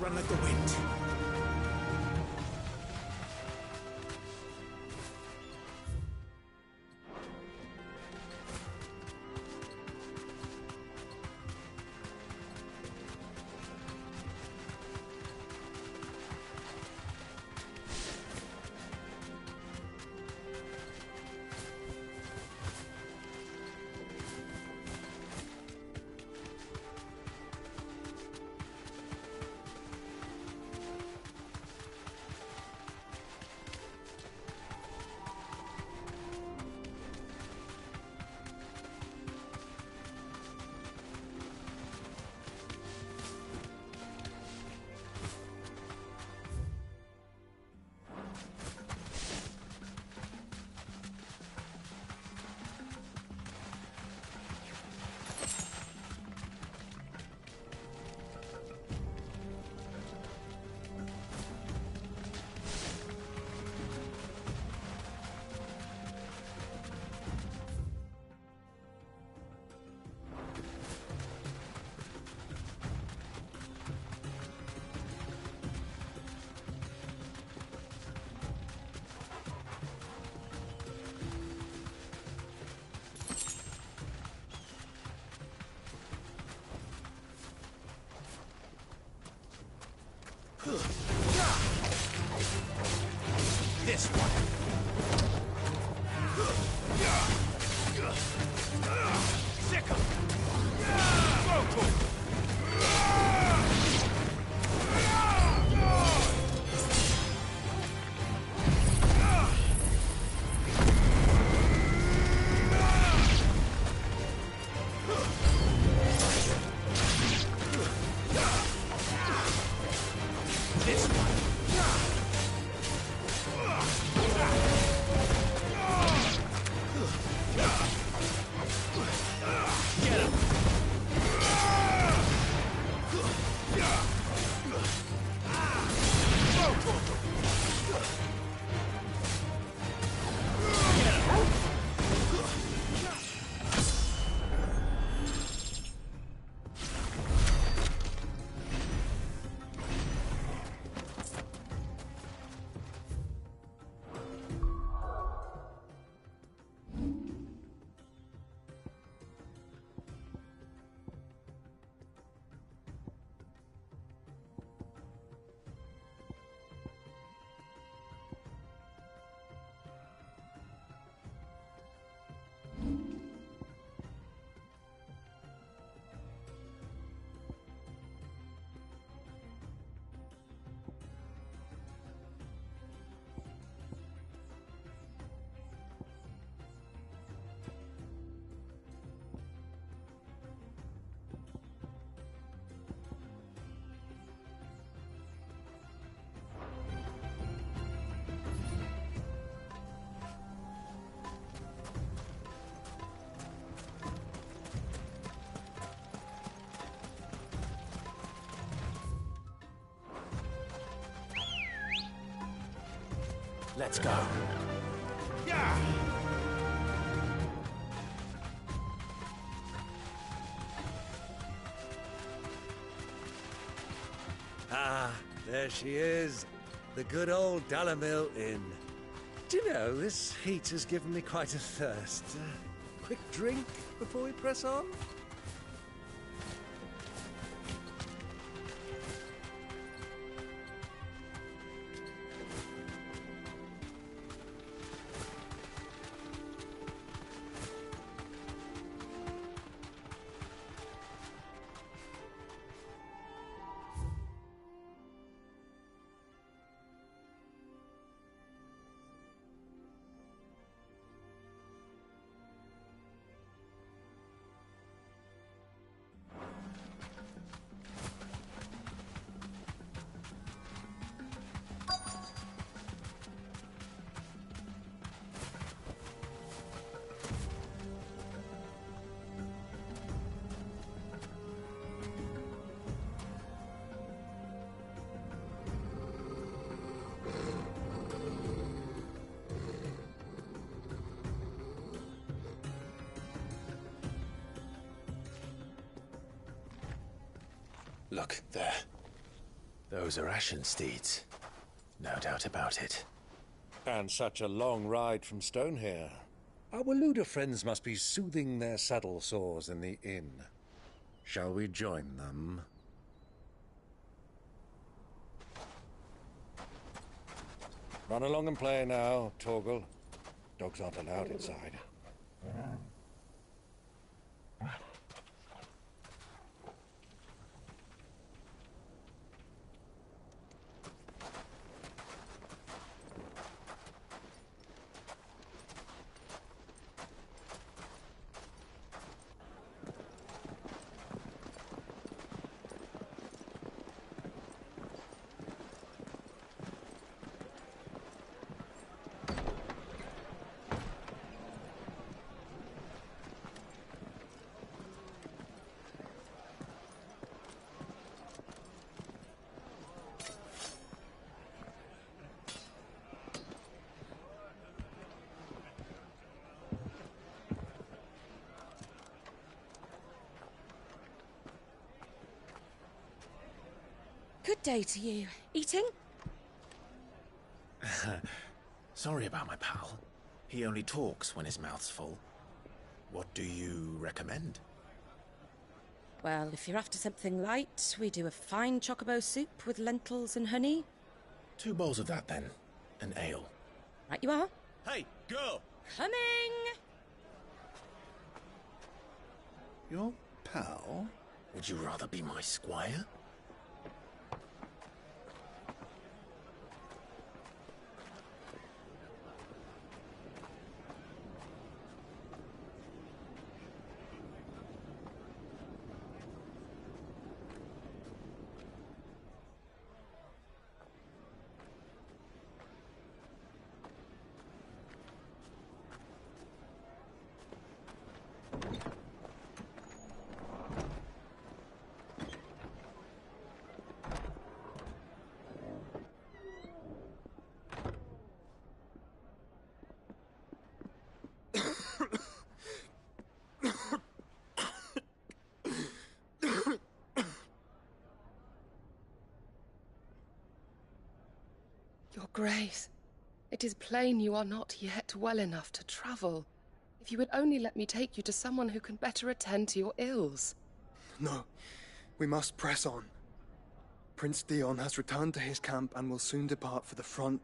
run like the wind. This one. Sick 'em. This one. Get him! Let's go. Yeah! Ah, there she is. The good old Dalamil Inn. Do you know, this heat has given me quite a thirst. Quick drink before we press on? Look, there. Those are ashen steeds. No doubt about it. And such a long ride from Stonehere. Our Luda friends must be soothing their saddle sores in the inn. Shall we join them? Run along and play now, Torgal. Dogs aren't allowed inside. Good day to you. Eating? Sorry about my pal. He only talks when his mouth's full. What do you recommend? Well, if you're after something light, we do a fine chocobo soup with lentils and honey. 2 bowls of that, then. An ale. Right you are. Hey, girl! Coming! Your pal? Would you rather be my squire? Your Grace, it is plain you are not yet well enough to travel. If you would only let me take you to someone who can better attend to your ills. No, we must press on. Prince Dion has returned to his camp and will soon depart for the front.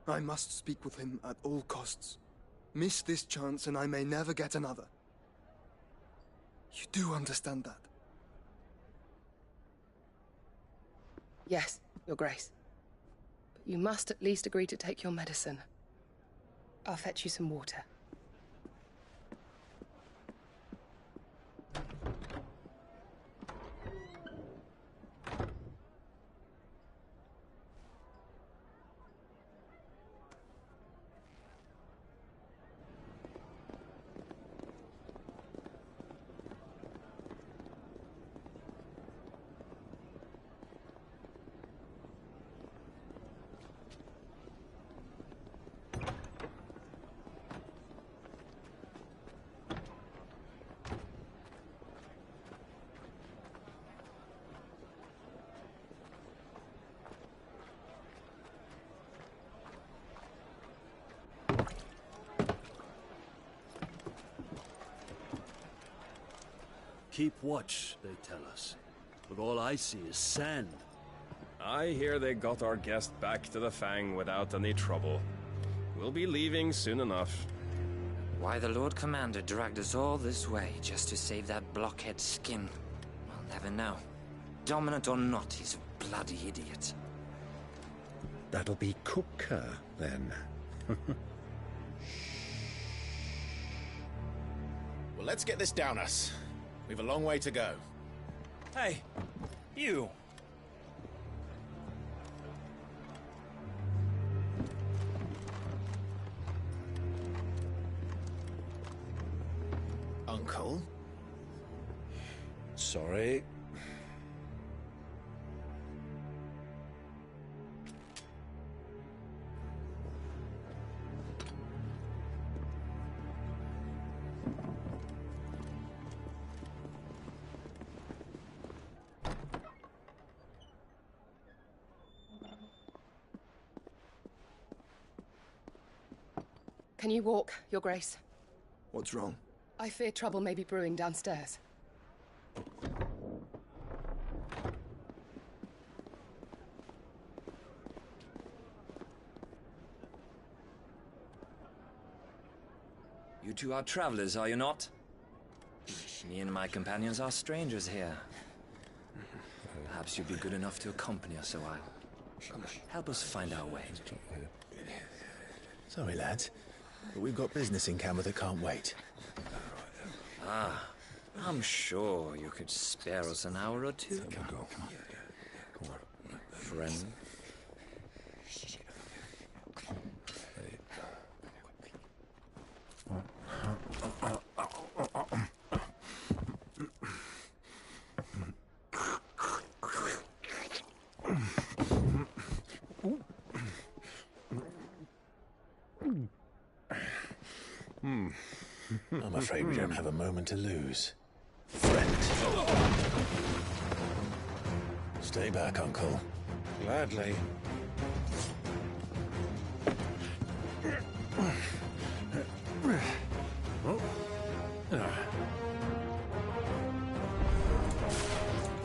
I must speak with him at all costs. Miss this chance and I may never get another. You do understand that? Yes, Your Grace. But you must at least agree to take your medicine. I'll fetch you some water. Keep watch, they tell us. But all I see is sand. I hear they got our guest back to the Fang without any trouble. We'll be leaving soon enough. Why the Lord Commander dragged us all this way just to save that blockhead skin, I'll never know. Dominant or not, he's a bloody idiot. That'll be Cooker, then. Well, let's get this down us. We've a long way to go. Hey, you! Uncle? Sorry. Can you walk, Your Grace? What's wrong? I fear trouble may be brewing downstairs. You two are travelers, are you not? Me and my companions are strangers here. Perhaps you'd be good enough to accompany us a while. Help us find our way. Sorry, lads, but we've got business in camera that can't wait. Ah, I'm sure you could spare us an hour or two. Come on. Friend. I'm afraid we don't have a moment to lose. Friend. Stay back, Uncle. Gladly.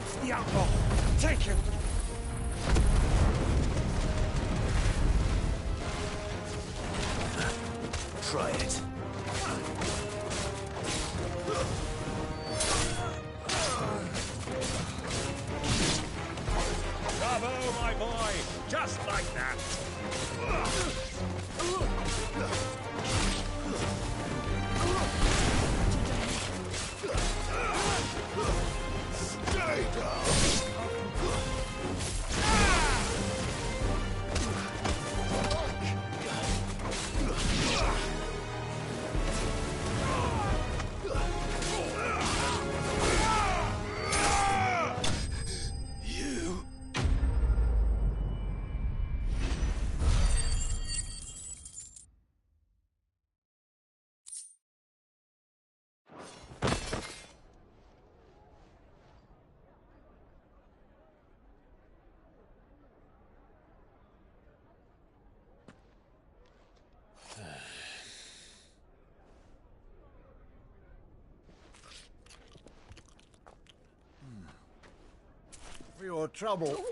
It's the outlaw! Take him! Try it. Bravo, my boy! Just like that! Stay down! For your trouble.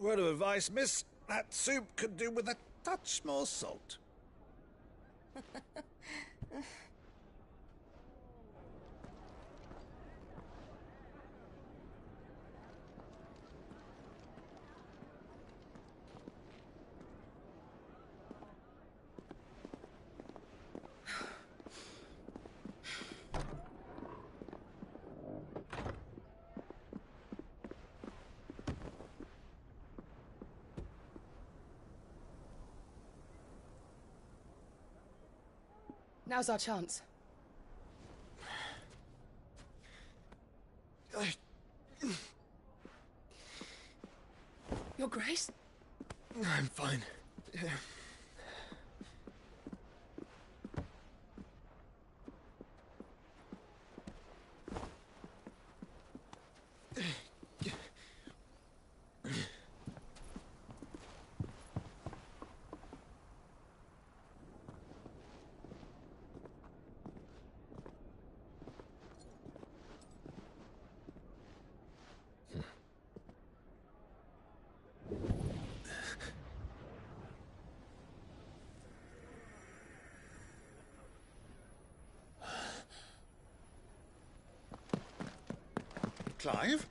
Word of advice, miss. That soup could do with a touch more salt. Now's our chance. Your Grace? I'm fine. Clive?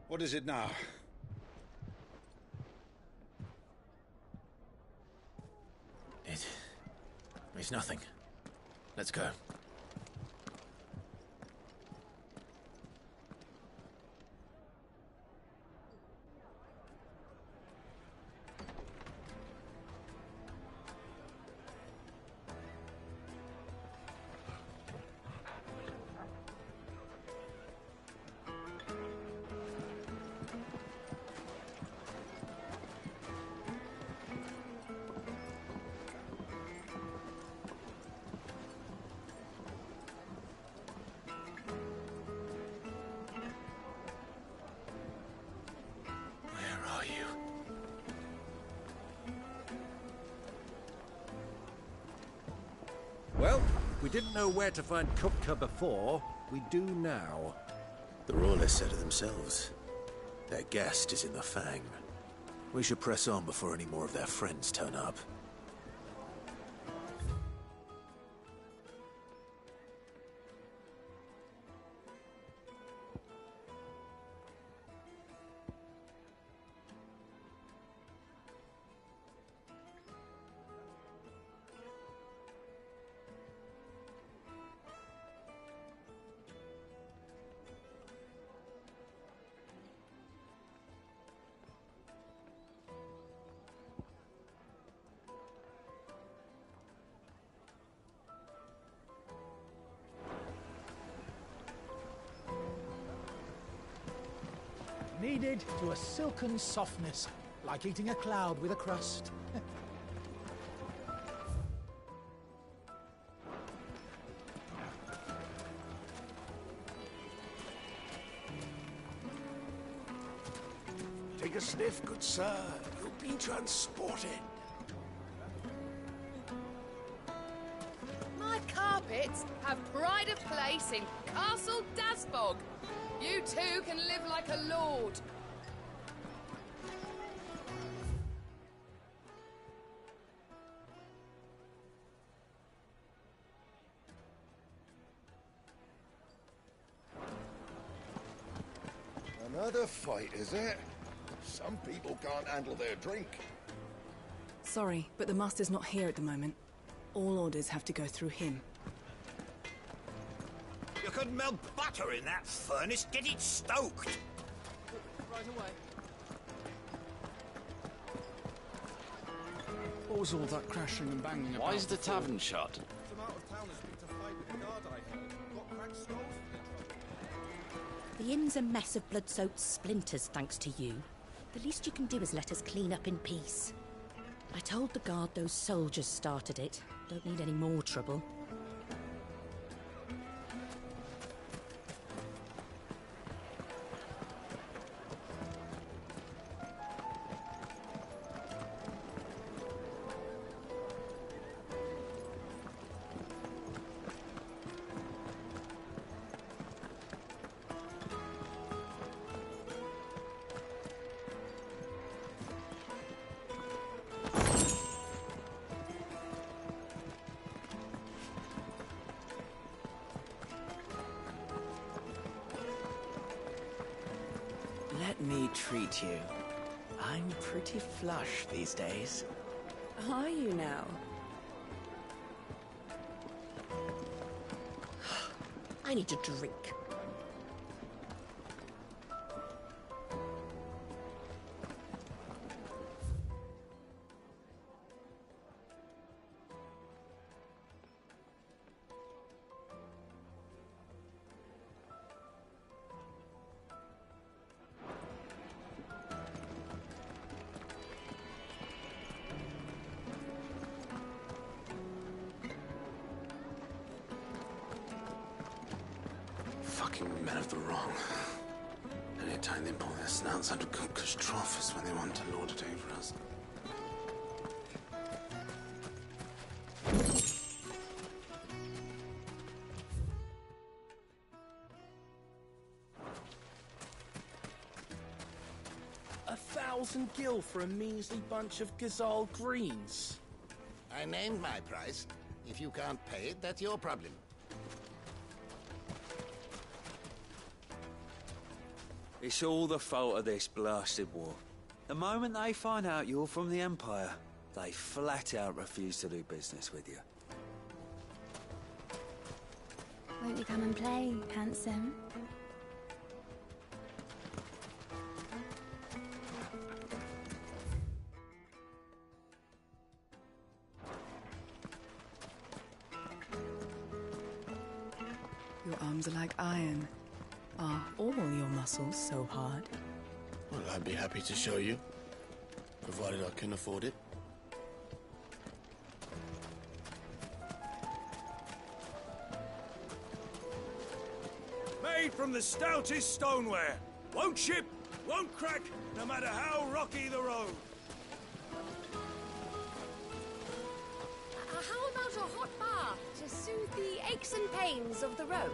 What is it now? It's nothing. Let's go. We didn't know where to find Kupka before. We do now. The Royalists said it themselves. Their guest is in the Fang. We should press on before any more of their friends turn up. Kneaded to a silken softness, like eating a cloud with a crust. Take a sniff, good sir. You'll be transported. My carpets have pride of place in Castle Dasbog. You too can live like a lord. Another fight, is it? Some people can't handle their drink. Sorry, but the Master's not here at the moment. All orders have to go through him. You could melt butter in that furnace. Get it stoked. Right away. What was all that crashing and banging about? Why is the tavern shut? Some out-of-towners picked a fight with the guard, I heard. Got cracked skulls for The inn's a mess of blood-soaked splinters, thanks to you. The least you can do is let us clean up in peace. I told the guard those soldiers started it. Don't need any more trouble. Let me treat you. I'm pretty flush these days. Are you now? I need a drink. Fucking men of the wrong. Any time they pull their snouts out of Kupka's trough is when they want to lord it over us. A 1,000 gil for a measly bunch of Gazal greens. I named my price. If you can't pay it, that's your problem. It's all the fault of this blasted war. The moment they find out you're from the Empire, they flat out refuse to do business with you. Won't you come and play, handsome? Your arms are like iron. Are all your muscles so hard? Well, I'd be happy to show you, provided I can afford it. Made from the stoutest stoneware. Won't chip, won't crack, no matter how rocky the road. How about a hot bath to soothe the aches and pains of the road.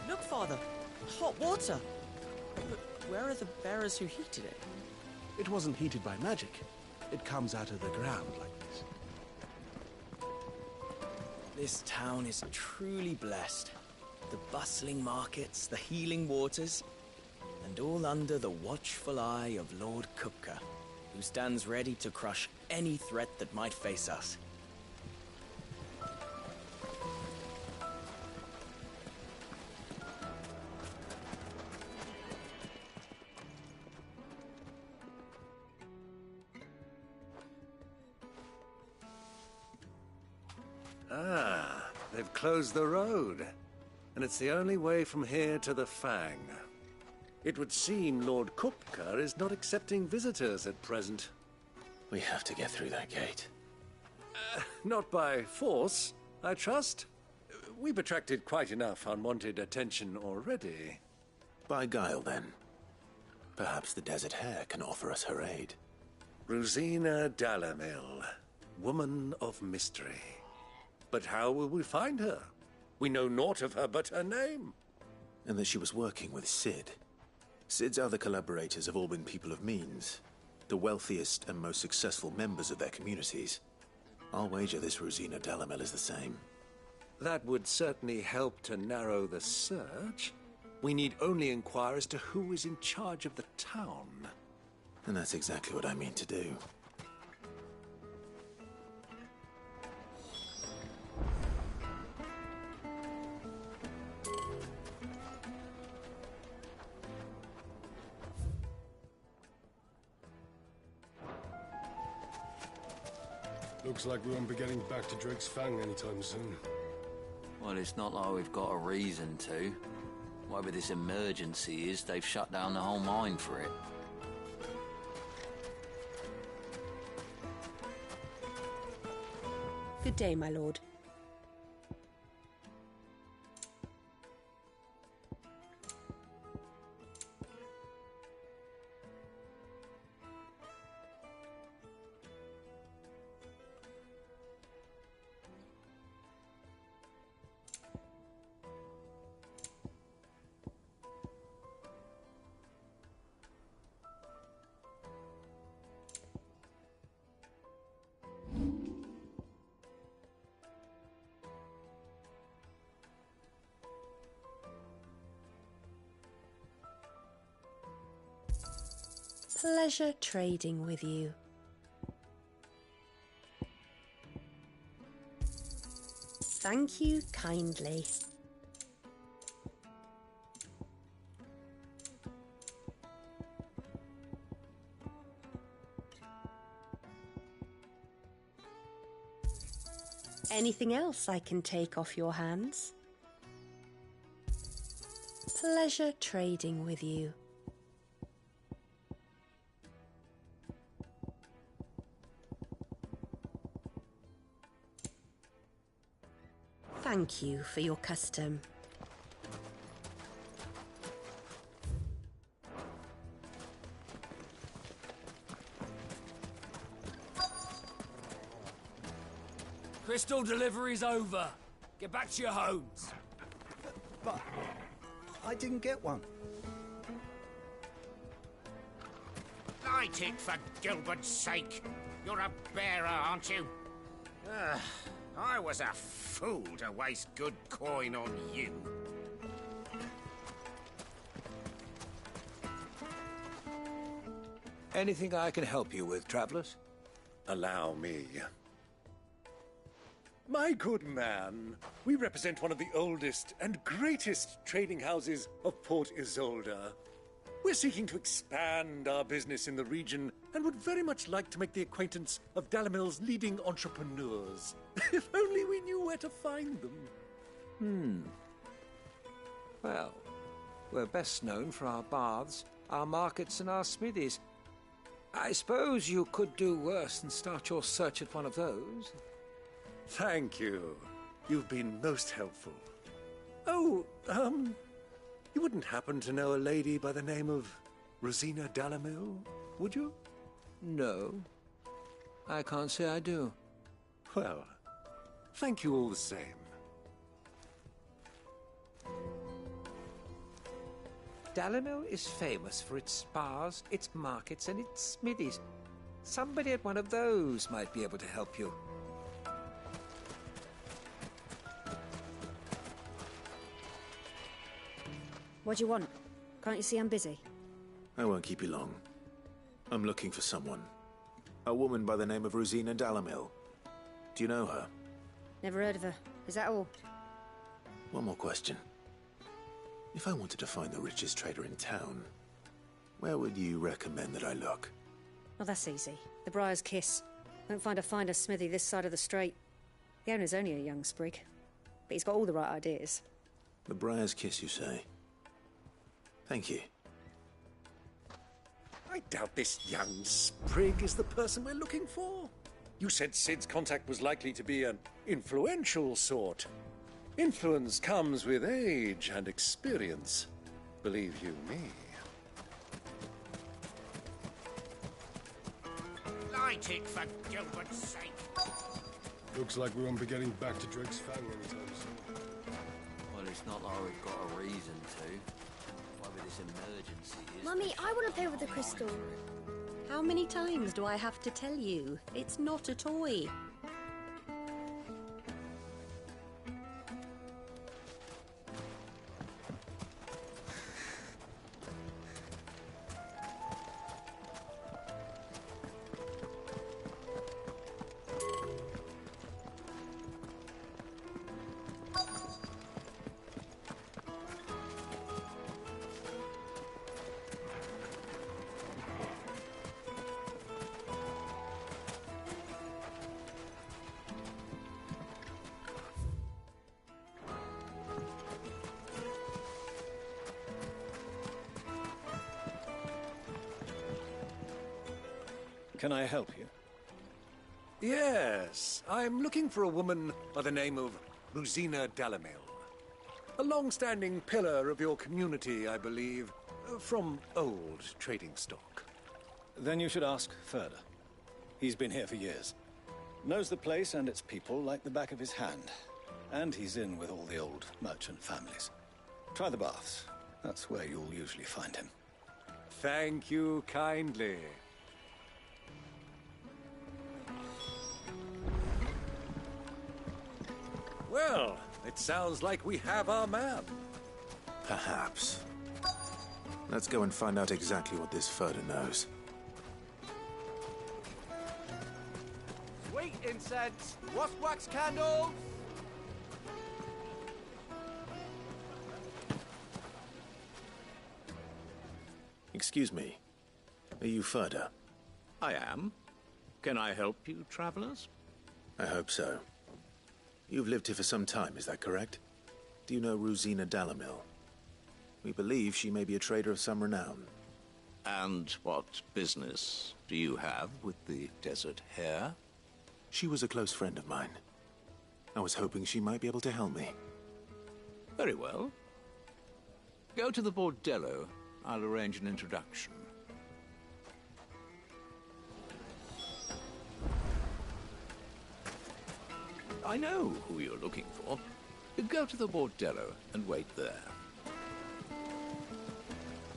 Look, Father. Hot water. But where are the bearers who heated it? It wasn't heated by magic. It comes out of the ground like this. This town is truly blessed. The bustling markets, the healing waters, and all under the watchful eye of Lord Kupka, who stands ready to crush any threat that might face us. Ah, they've closed the road. And it's the only way from here to the Fang. It would seem Lord Kupka is not accepting visitors at present. We have to get through that gate. Not by force, I trust. We've attracted quite enough unwanted attention already. By guile, then. Perhaps the Desert Hare can offer us her aid. Rosina Dalamil, woman of mystery. But how will we find her? We know naught of her but her name. And that she was working with Cid. Cid's other collaborators have all been people of means, the wealthiest and most successful members of their communities. I'll wager this Rosina Dalamel is the same. That would certainly help to narrow the search. We need only inquire as to who is in charge of the town. And that's exactly what I mean to do. Looks like we won't be getting back to Drake's Fang anytime soon. Well, it's not like we've got a reason to. Whatever this emergency is, they've shut down the whole mine for it. Good day, my lord. Pleasure trading with you. Thank you kindly. Anything else I can take off your hands? Pleasure trading with you. Thank you for your custom. Crystal delivery's over. Get back to your homes. But I didn't get one. Light it, for Gilbert's sake. You're a bearer, aren't you? I was a fool to waste good coin on you. Anything I can help you with, travelers? Allow me. My good man, we represent one of the oldest and greatest trading houses of Port Isolde. We're seeking to expand our business in the region and would very much like to make the acquaintance of Dalamil's leading entrepreneurs. If only we knew where to find them. Well, we're best known for our baths, our markets, and our smithies. I suppose you could do worse than start your search at one of those. Thank you. You've been most helpful. Oh, You wouldn't happen to know a lady by the name of Rosina Dalamil, would you? No. I can't say I do. Well, thank you all the same. Dalamil is famous for its spas, its markets, and its smithies. Somebody at one of those might be able to help you. What do you want? Can't you see I'm busy? I won't keep you long. I'm looking for someone. A woman by the name of Rosina Dalamil. Do you know her? Never heard of her. Is that all? One more question. If I wanted to find the richest trader in town, where would you recommend that I look? Oh, that's easy. The Briar's Kiss. Won't find a finer smithy this side of the strait. The owner's only a young sprig, but he's got all the right ideas. The Briar's Kiss, you say? Thank you. I doubt this young sprig is the person we're looking for. You said Sid's contact was likely to be an influential sort. Influence comes with age and experience. Believe you me. Light it for Gilbert's sake. Looks like we won't be getting back to Drake's Fang anytime soon. Well, it's not like we've got a reason to. Whatever this emergency is... Mummy, I want to play with the crystal. How many times do I have to tell you? It's not a toy. Can I help you? Yes, I'm looking for a woman by the name of Rosina Dalamil. A long-standing pillar of your community, I believe, from old trading stock. Then you should ask further. He's been here for years. Knows the place and its people like the back of his hand. And he's in with all the old merchant families. Try the baths. That's where you'll usually find him. Thank you kindly. Well, it sounds like we have our man. Perhaps. Let's go and find out exactly what this Furder knows. Sweet incense, wasp wax candles. Excuse me. Are you Furder? I am. Can I help you, travelers? I hope so. You've lived here for some time, is that correct? Do you know Rosina Dalamil? We believe she may be a trader of some renown. And what business do you have with the Desert Hare? She was a close friend of mine. I was hoping she might be able to help me. Very well. Go to the Bordello. I'll arrange an introduction. I know who you're looking for. Go to the Bordello and wait there.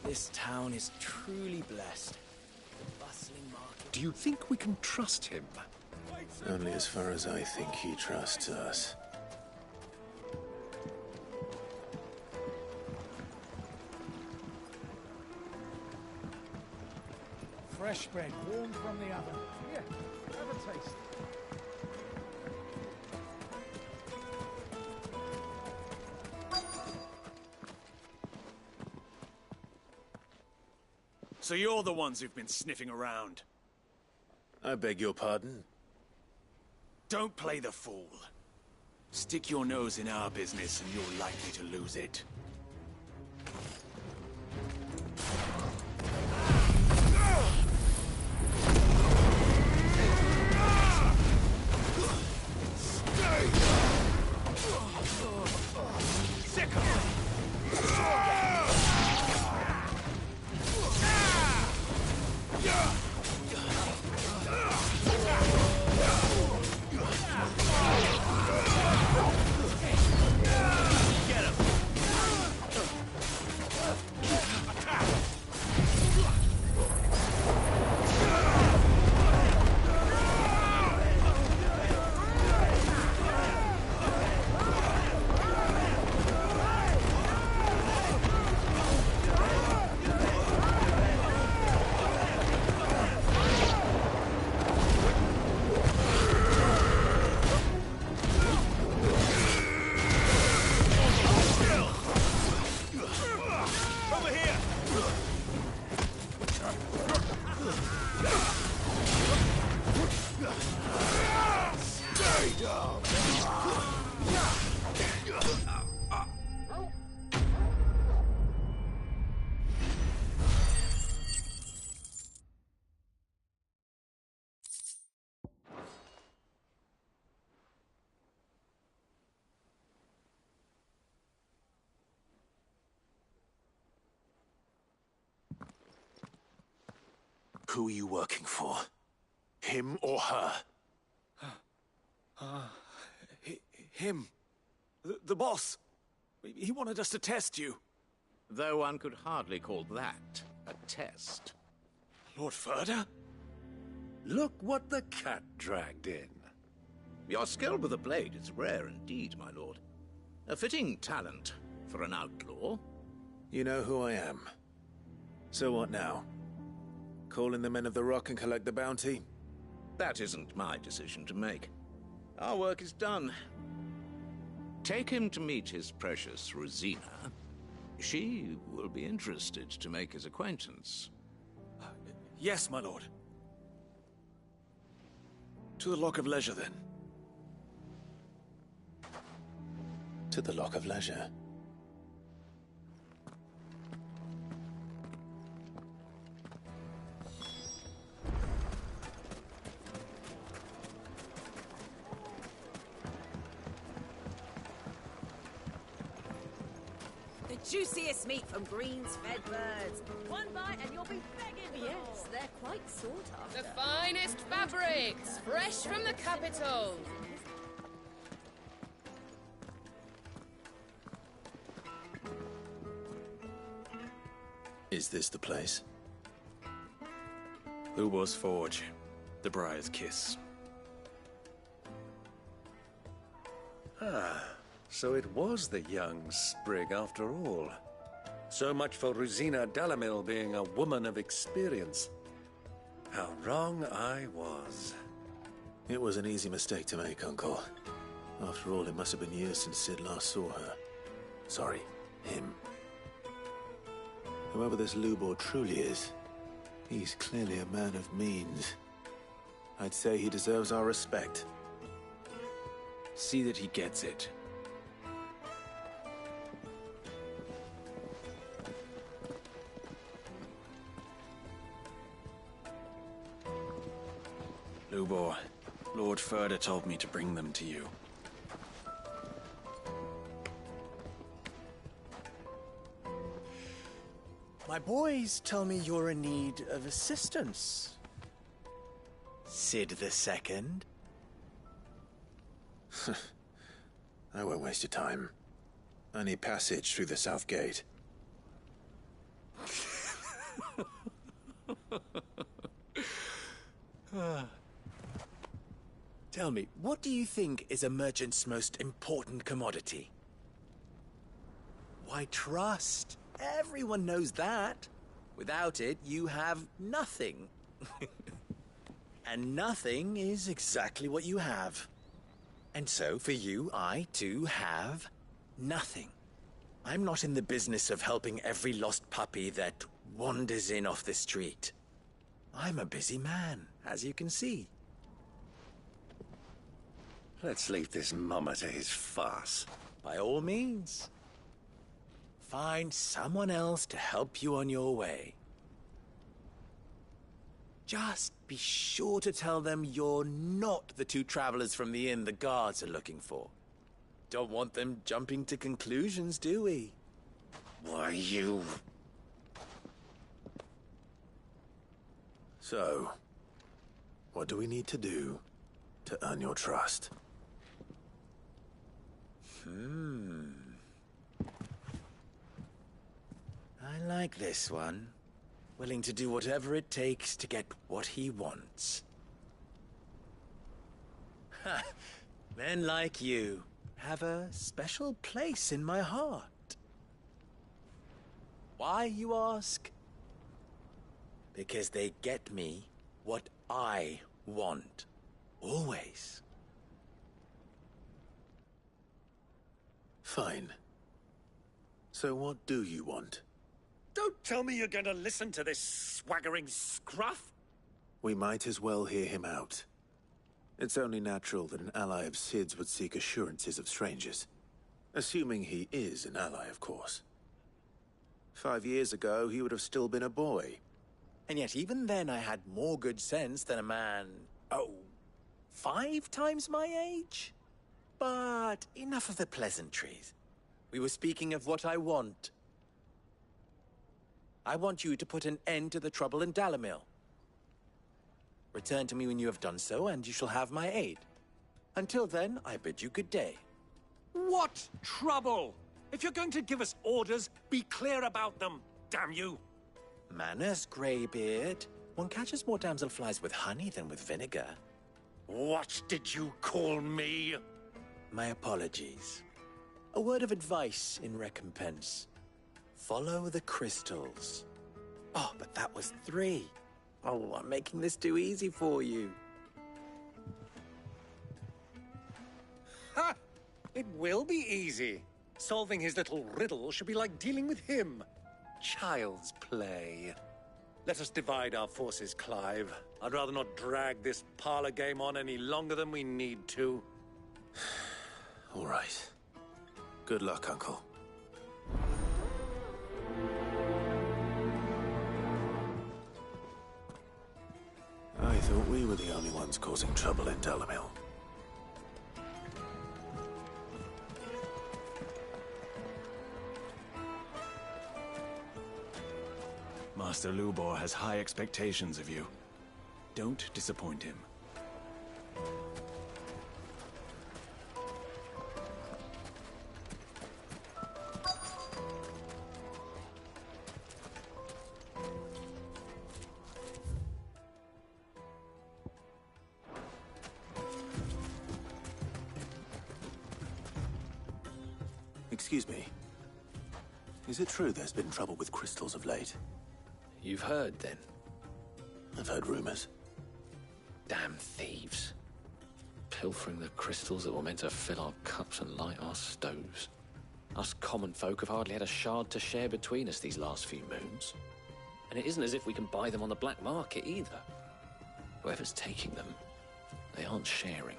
This town is truly blessed. The bustling market... Do you think we can trust him? Only as far as I think he trusts us. Fresh bread, warm from the oven. Here, have a taste. So you're the ones who've been sniffing around. I beg your pardon? Don't play the fool. Stick your nose in our business and you're likely to lose it. Sick of Who are you working for? Him or her? Him. The boss. He wanted us to test you. Though one could hardly call that a test. Lord Ferda? Look what the cat dragged in. Your skill with the blade is rare indeed, my lord. A fitting talent for an outlaw. You know who I am. So what now? Call in the Men of the Rock and collect the bounty? That isn't my decision to make. Our work is done. Take him to meet his precious Rosina. She will be interested to make his acquaintance. Yes, my lord. To the Lock of Leisure, then. To the Lock of Leisure. The juiciest meat from greens-fed birds. One bite and you'll be begging for more. Yes, they're quite sought after. The finest fabrics, fresh from the capital. Is this the place? Lubor's Forge. The Briar's Kiss. Ah, so it was the young sprig after all. So much for Rosina Dalamil being a woman of experience. How wrong I was. It was an easy mistake to make, Uncle. After all, it must have been years since Sid last saw her. Sorry, him. Whoever this Lubor truly is, he's clearly a man of means. I'd say he deserves our respect. See that he gets it. Lubor, Lord Ferda told me to bring them to you. My boys tell me you're in need of assistance. Sid the Second? I won't waste your time. I need passage through the south gate. Tell me, what do you think is a merchant's most important commodity? Why, trust. Everyone knows that. Without it, you have nothing. And nothing is exactly what you have. And so, for you, I, too, have nothing. I'm not in the business of helping every lost puppy that wanders in off the street. I'm a busy man, as you can see. Let's leave this mummer to his farce. By all means. Find someone else to help you on your way. Just be sure to tell them you're not the two travelers from the inn the guards are looking for. Don't want them jumping to conclusions, do we? Why, you... So, what do we need to do to earn your trust? I like this one. Willing to do whatever it takes to get what he wants. Ha! Men like you have a special place in my heart. Why, you ask? Because they get me what I want. Always. Fine. So what do you want? Don't tell me you're going to listen to this swaggering scruff! We might as well hear him out. It's only natural that an ally of Sid's would seek assurances of strangers. Assuming he is an ally, of course. 5 years ago, he would have still been a boy. And yet even then I had more good sense than a man, 5 times my age? But enough of the pleasantries. We were speaking of what I want. I want you to put an end to the trouble in Dalamil. Return to me when you have done so, and you shall have my aid. Until then, I bid you good day. What trouble? If you're going to give us orders, be clear about them, damn you! Manners, Greybeard. One catches more damselflies with honey than with vinegar. What did you call me? My apologies. A word of advice in recompense. Follow the crystals. Oh, but that was 3. Oh, I'm making this too easy for you. Ha! It will be easy. Solving his little riddle should be like dealing with him. Child's play. Let us divide our forces, Clive. I'd rather not drag this parlor game on any longer than we need to. All right. Good luck, Uncle. I thought we were the only ones causing trouble in Dalamil. Master Lubor has high expectations of you. Don't disappoint him. Excuse me. Is it true there's been trouble with crystals of late? You've heard, then? I've heard rumors. Damn thieves. Pilfering the crystals that were meant to fill our cups and light our stoves. Us common folk have hardly had a shard to share between us these last few moons. And it isn't as if we can buy them on the black market, either. Whoever's taking them, they aren't sharing.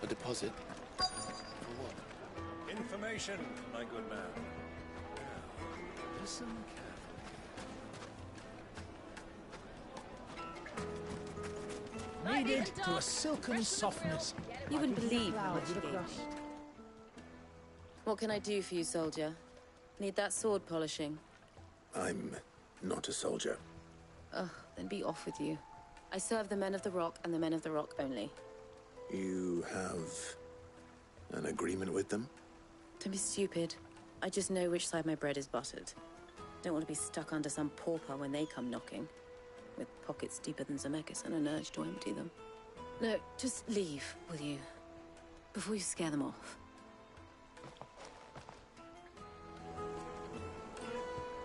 A deposit? For what? Information, my good man. Now, listen carefully. Kneaded to a silken softness. You wouldn't believe how much you gave. What can I do for you, soldier? Need that sword polishing? I'm not a soldier. Ugh, then be off with you. I serve the men of the Rock and the men of the Rock only. You have an agreement with them? Don't be stupid. I just know which side my bread is buttered. Don't want to be stuck under some pauper when they come knocking. With pockets deeper than Zemeckis and an urge to empty them. No, just leave, will you? Before you scare them off.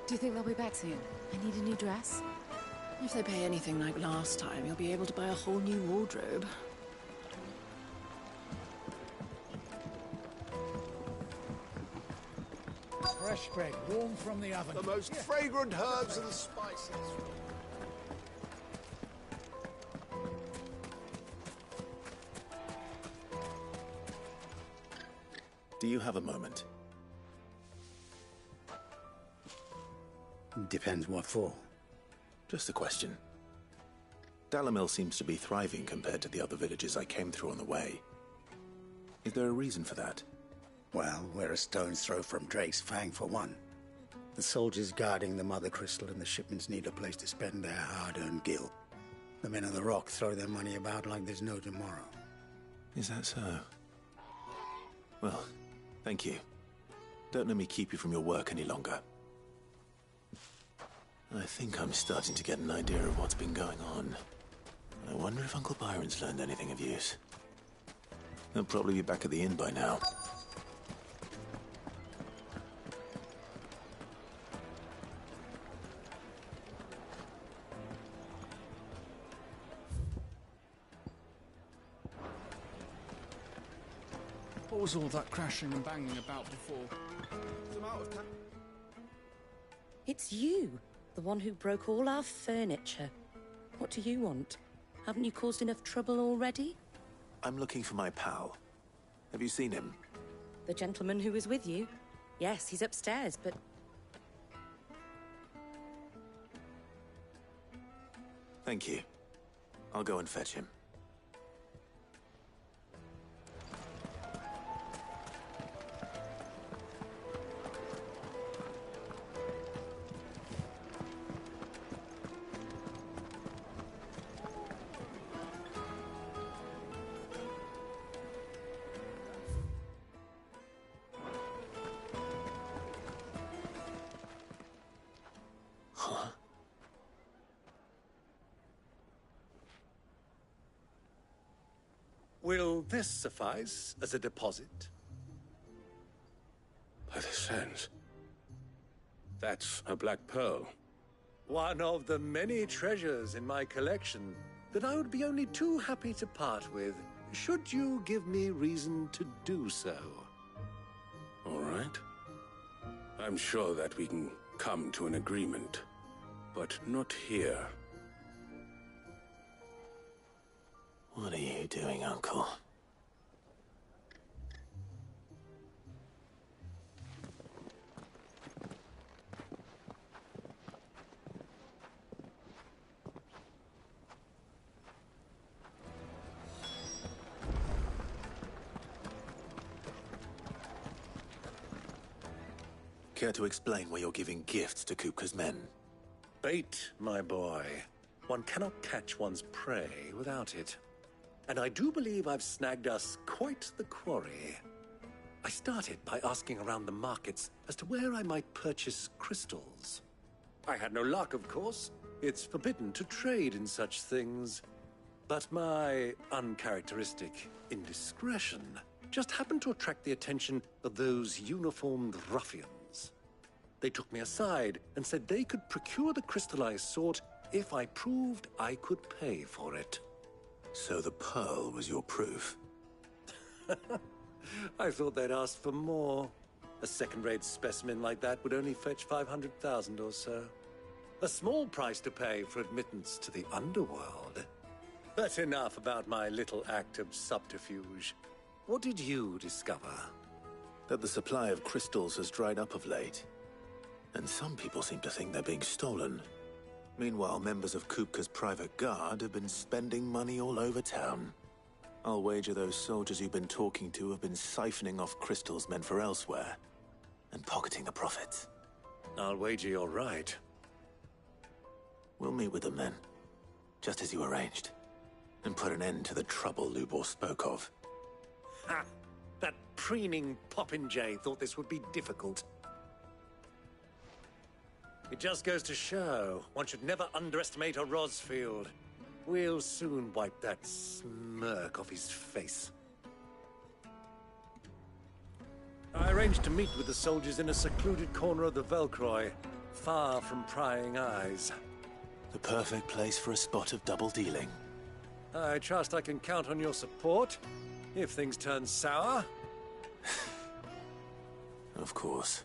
Do you think they'll be back soon? I need a new dress. If they pay anything like last time, you'll be able to buy a whole new wardrobe. Fresh bread, warm from the oven. The most fragrant herbs and spices. Do you have a moment? Depends what for. Just a question. Dalamil seems to be thriving compared to the other villages I came through on the way. Is there a reason for that? Well, we're a stone's throw from Drake's Fang, for one. The soldiers guarding the Mother Crystal and the shipments need a place to spend their hard-earned gil. The men of the Rock throw their money about like there's no tomorrow. Is that so? Well, thank you. Don't let me keep you from your work any longer. I think I'm starting to get an idea of what's been going on. I wonder if Uncle Byron's learned anything of use. He'll probably be back at the inn by now. What was all that crashing and banging about before? It's you, the one who broke all our furniture. What do you want? Haven't you caused enough trouble already? I'm looking for my pal. Have you seen him? The gentleman who was with you? Yes, he's upstairs, but... Thank you. I'll go and fetch him. Will this suffice as a deposit? By the sands. That's a black pearl. One of the many treasures in my collection that I would be only too happy to part with, should you give me reason to do so. All right. I'm sure that we can come to an agreement, but not here. What are you doing, Uncle? Care to explain why you're giving gifts to Kupka's men? Bait, my boy. One cannot catch one's prey without it. And I do believe I've snagged us quite the quarry. I started by asking around the markets as to where I might purchase crystals. I had no luck, of course. It's forbidden to trade in such things. But my uncharacteristic indiscretion just happened to attract the attention of those uniformed ruffians. They took me aside and said they could procure the crystal I sought if I proved I could pay for it. So the pearl was your proof? I thought they'd asked for more. A second-rate specimen like that would only fetch 500,000 or so. A small price to pay for admittance to the underworld. But enough about my little act of subterfuge. What did you discover? That the supply of crystals has dried up of late. And some people seem to think they're being stolen. Meanwhile, members of Kupka's private guard have been spending money all over town. I'll wager those soldiers you've been talking to have been siphoning off crystals meant for elsewhere, and pocketing the profits. I'll wager you're right. We'll meet with them then, just as you arranged, and put an end to the trouble Lubor spoke of. Ha! That preening popinjay thought this would be difficult. It just goes to show, one should never underestimate a Rosfield. We'll soon wipe that smirk off his face. I arranged to meet with the soldiers in a secluded corner of the Velcroy, far from prying eyes. The perfect place for a spot of double dealing. I trust I can count on your support, if things turn sour. Of course.